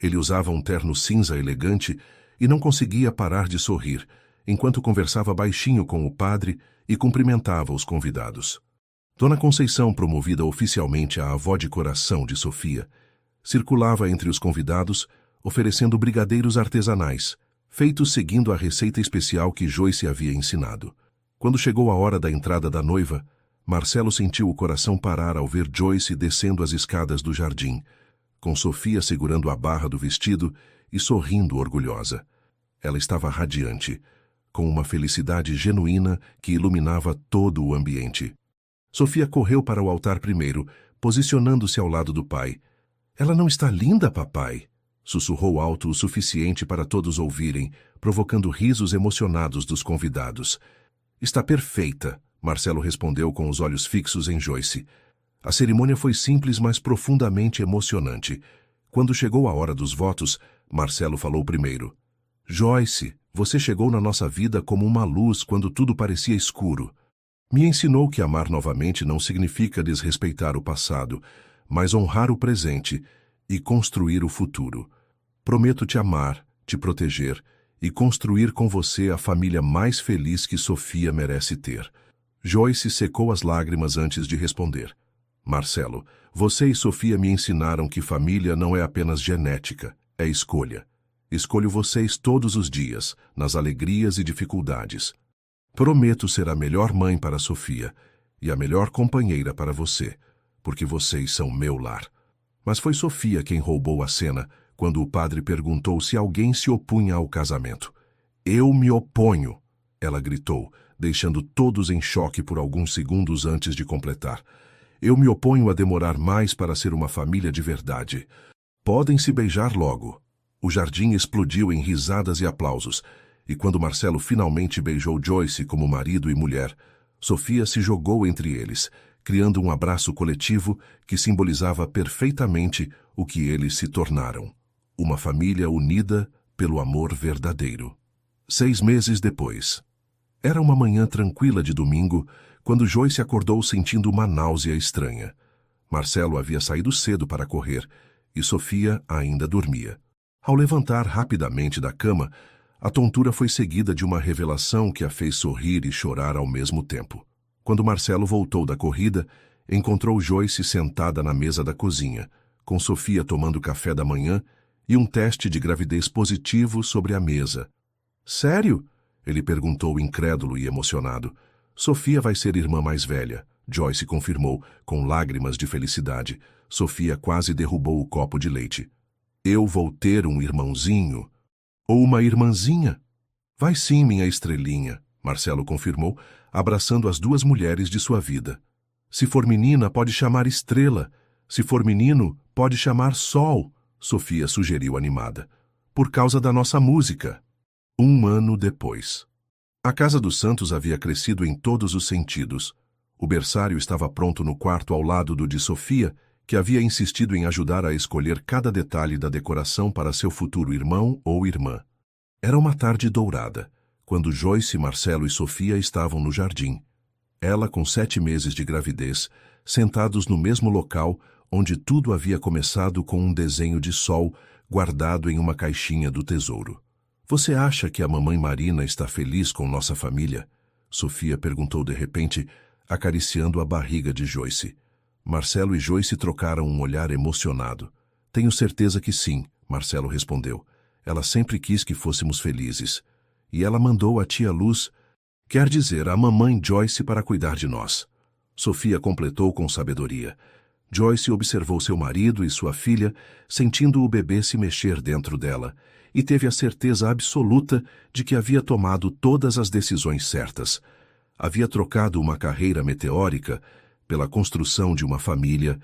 Ele usava um terno cinza elegante e não conseguia parar de sorrir, enquanto conversava baixinho com o padre e cumprimentava os convidados. Dona Conceição, promovida oficialmente à avó de coração de Sofia, circulava entre os convidados, oferecendo brigadeiros artesanais, feitos seguindo a receita especial que Joyce havia ensinado. Quando chegou a hora da entrada da noiva, Marcelo sentiu o coração parar ao ver Joyce descendo as escadas do jardim, com Sofia segurando a barra do vestido e sorrindo orgulhosa. Ela estava radiante, com uma felicidade genuína que iluminava todo o ambiente. Sofia correu para o altar primeiro, posicionando-se ao lado do pai. "Ela não está linda, papai?" Sussurrou alto o suficiente para todos ouvirem, provocando risos emocionados dos convidados. "Está perfeita", Marcelo respondeu com os olhos fixos em Joyce. A cerimônia foi simples, mas profundamente emocionante. Quando chegou a hora dos votos, Marcelo falou primeiro. "Joyce, você chegou na nossa vida como uma luz quando tudo parecia escuro. Me ensinou que amar novamente não significa desrespeitar o passado, mas honrar o presente e construir o futuro. Prometo te amar, te proteger e construir com você a família mais feliz que Sofia merece ter." Joyce secou as lágrimas antes de responder. "Marcelo, você e Sofia me ensinaram que família não é apenas genética, é escolha. Escolho vocês todos os dias, nas alegrias e dificuldades. Prometo ser a melhor mãe para Sofia e a melhor companheira para você, porque vocês são meu lar." Mas foi Sofia quem roubou a cena quando o padre perguntou se alguém se opunha ao casamento. "Eu me oponho", ela gritou, deixando todos em choque por alguns segundos antes de completar. "Eu me oponho a demorar mais para ser uma família de verdade. Podem se beijar logo." O jardim explodiu em risadas e aplausos, e quando Marcelo finalmente beijou Joyce como marido e mulher, Sofia se jogou entre eles, criando um abraço coletivo que simbolizava perfeitamente o que eles se tornaram. Uma família unida pelo amor verdadeiro. 6 meses depois. Era uma manhã tranquila de domingo, quando Joyce acordou sentindo uma náusea estranha. Marcelo havia saído cedo para correr, e Sofia ainda dormia. Ao levantar rapidamente da cama, a tontura foi seguida de uma revelação que a fez sorrir e chorar ao mesmo tempo. Quando Marcelo voltou da corrida, encontrou Joyce sentada na mesa da cozinha, com Sofia tomando café da manhã e um teste de gravidez positivo sobre a mesa. "Sério?" ele perguntou incrédulo e emocionado. "Sofia vai ser irmã mais velha", Joyce confirmou, com lágrimas de felicidade. Sofia quase derrubou o copo de leite. "Eu vou ter um irmãozinho? Ou uma irmãzinha?" "Vai sim, minha estrelinha", Marcelo confirmou, abraçando as 2 mulheres de sua vida. "Se for menina, pode chamar Estrela. Se for menino, pode chamar Sol", Sofia sugeriu animada. "Por causa da nossa música." 1 ano depois. A casa dos Santos havia crescido em todos os sentidos. O berçário estava pronto no quarto ao lado do de Sofia, que havia insistido em ajudar a escolher cada detalhe da decoração para seu futuro irmão ou irmã. Era uma tarde dourada, quando Joyce, Marcelo e Sofia estavam no jardim. Ela com 7 meses de gravidez, sentados no mesmo local onde tudo havia começado com um desenho de sol guardado em uma caixinha do tesouro. "Você acha que a mamãe Marina está feliz com nossa família?" Sofia perguntou de repente, acariciando a barriga de Joyce. Marcelo e Joyce trocaram um olhar emocionado. "Tenho certeza que sim", Marcelo respondeu. "Ela sempre quis que fôssemos felizes. E ela mandou a tia Luz, quer dizer, a mamãe Joyce, para cuidar de nós." Sofia completou com sabedoria. Joyce observou seu marido e sua filha, sentindo o bebê se mexer dentro dela, e teve a certeza absoluta de que havia tomado todas as decisões certas. Havia trocado uma carreira meteórica pela construção de uma família,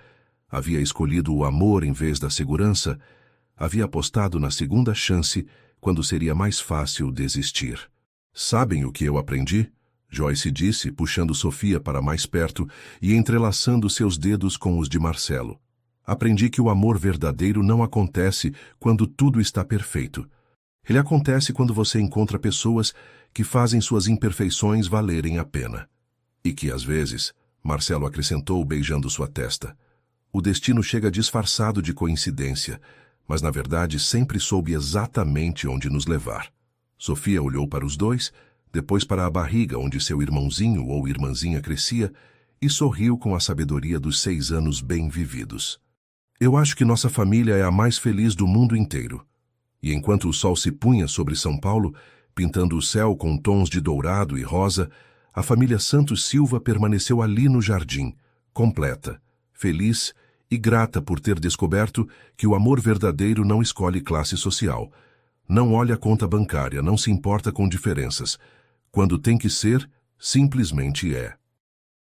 havia escolhido o amor em vez da segurança, havia apostado na segunda chance quando seria mais fácil desistir. "Sabem o que eu aprendi?" Joyce disse, puxando Sofia para mais perto e entrelaçando seus dedos com os de Marcelo. "Aprendi que o amor verdadeiro não acontece quando tudo está perfeito. Ele acontece quando você encontra pessoas que fazem suas imperfeições valerem a pena. E que, às vezes," Marcelo acrescentou, beijando sua testa, "o destino chega disfarçado de coincidência, mas na verdade sempre soube exatamente onde nos levar." Sofia olhou para os dois, depois para a barriga onde seu irmãozinho ou irmãzinha crescia, e sorriu com a sabedoria dos 6 anos bem vividos. "Eu acho que nossa família é a mais feliz do mundo inteiro." E enquanto o sol se punha sobre São Paulo, pintando o céu com tons de dourado e rosa, a família Santos Silva permaneceu ali no jardim, completa, feliz e grata por ter descoberto que o amor verdadeiro não escolhe classe social. Não olha a conta bancária, não se importa com diferenças. Quando tem que ser, simplesmente é.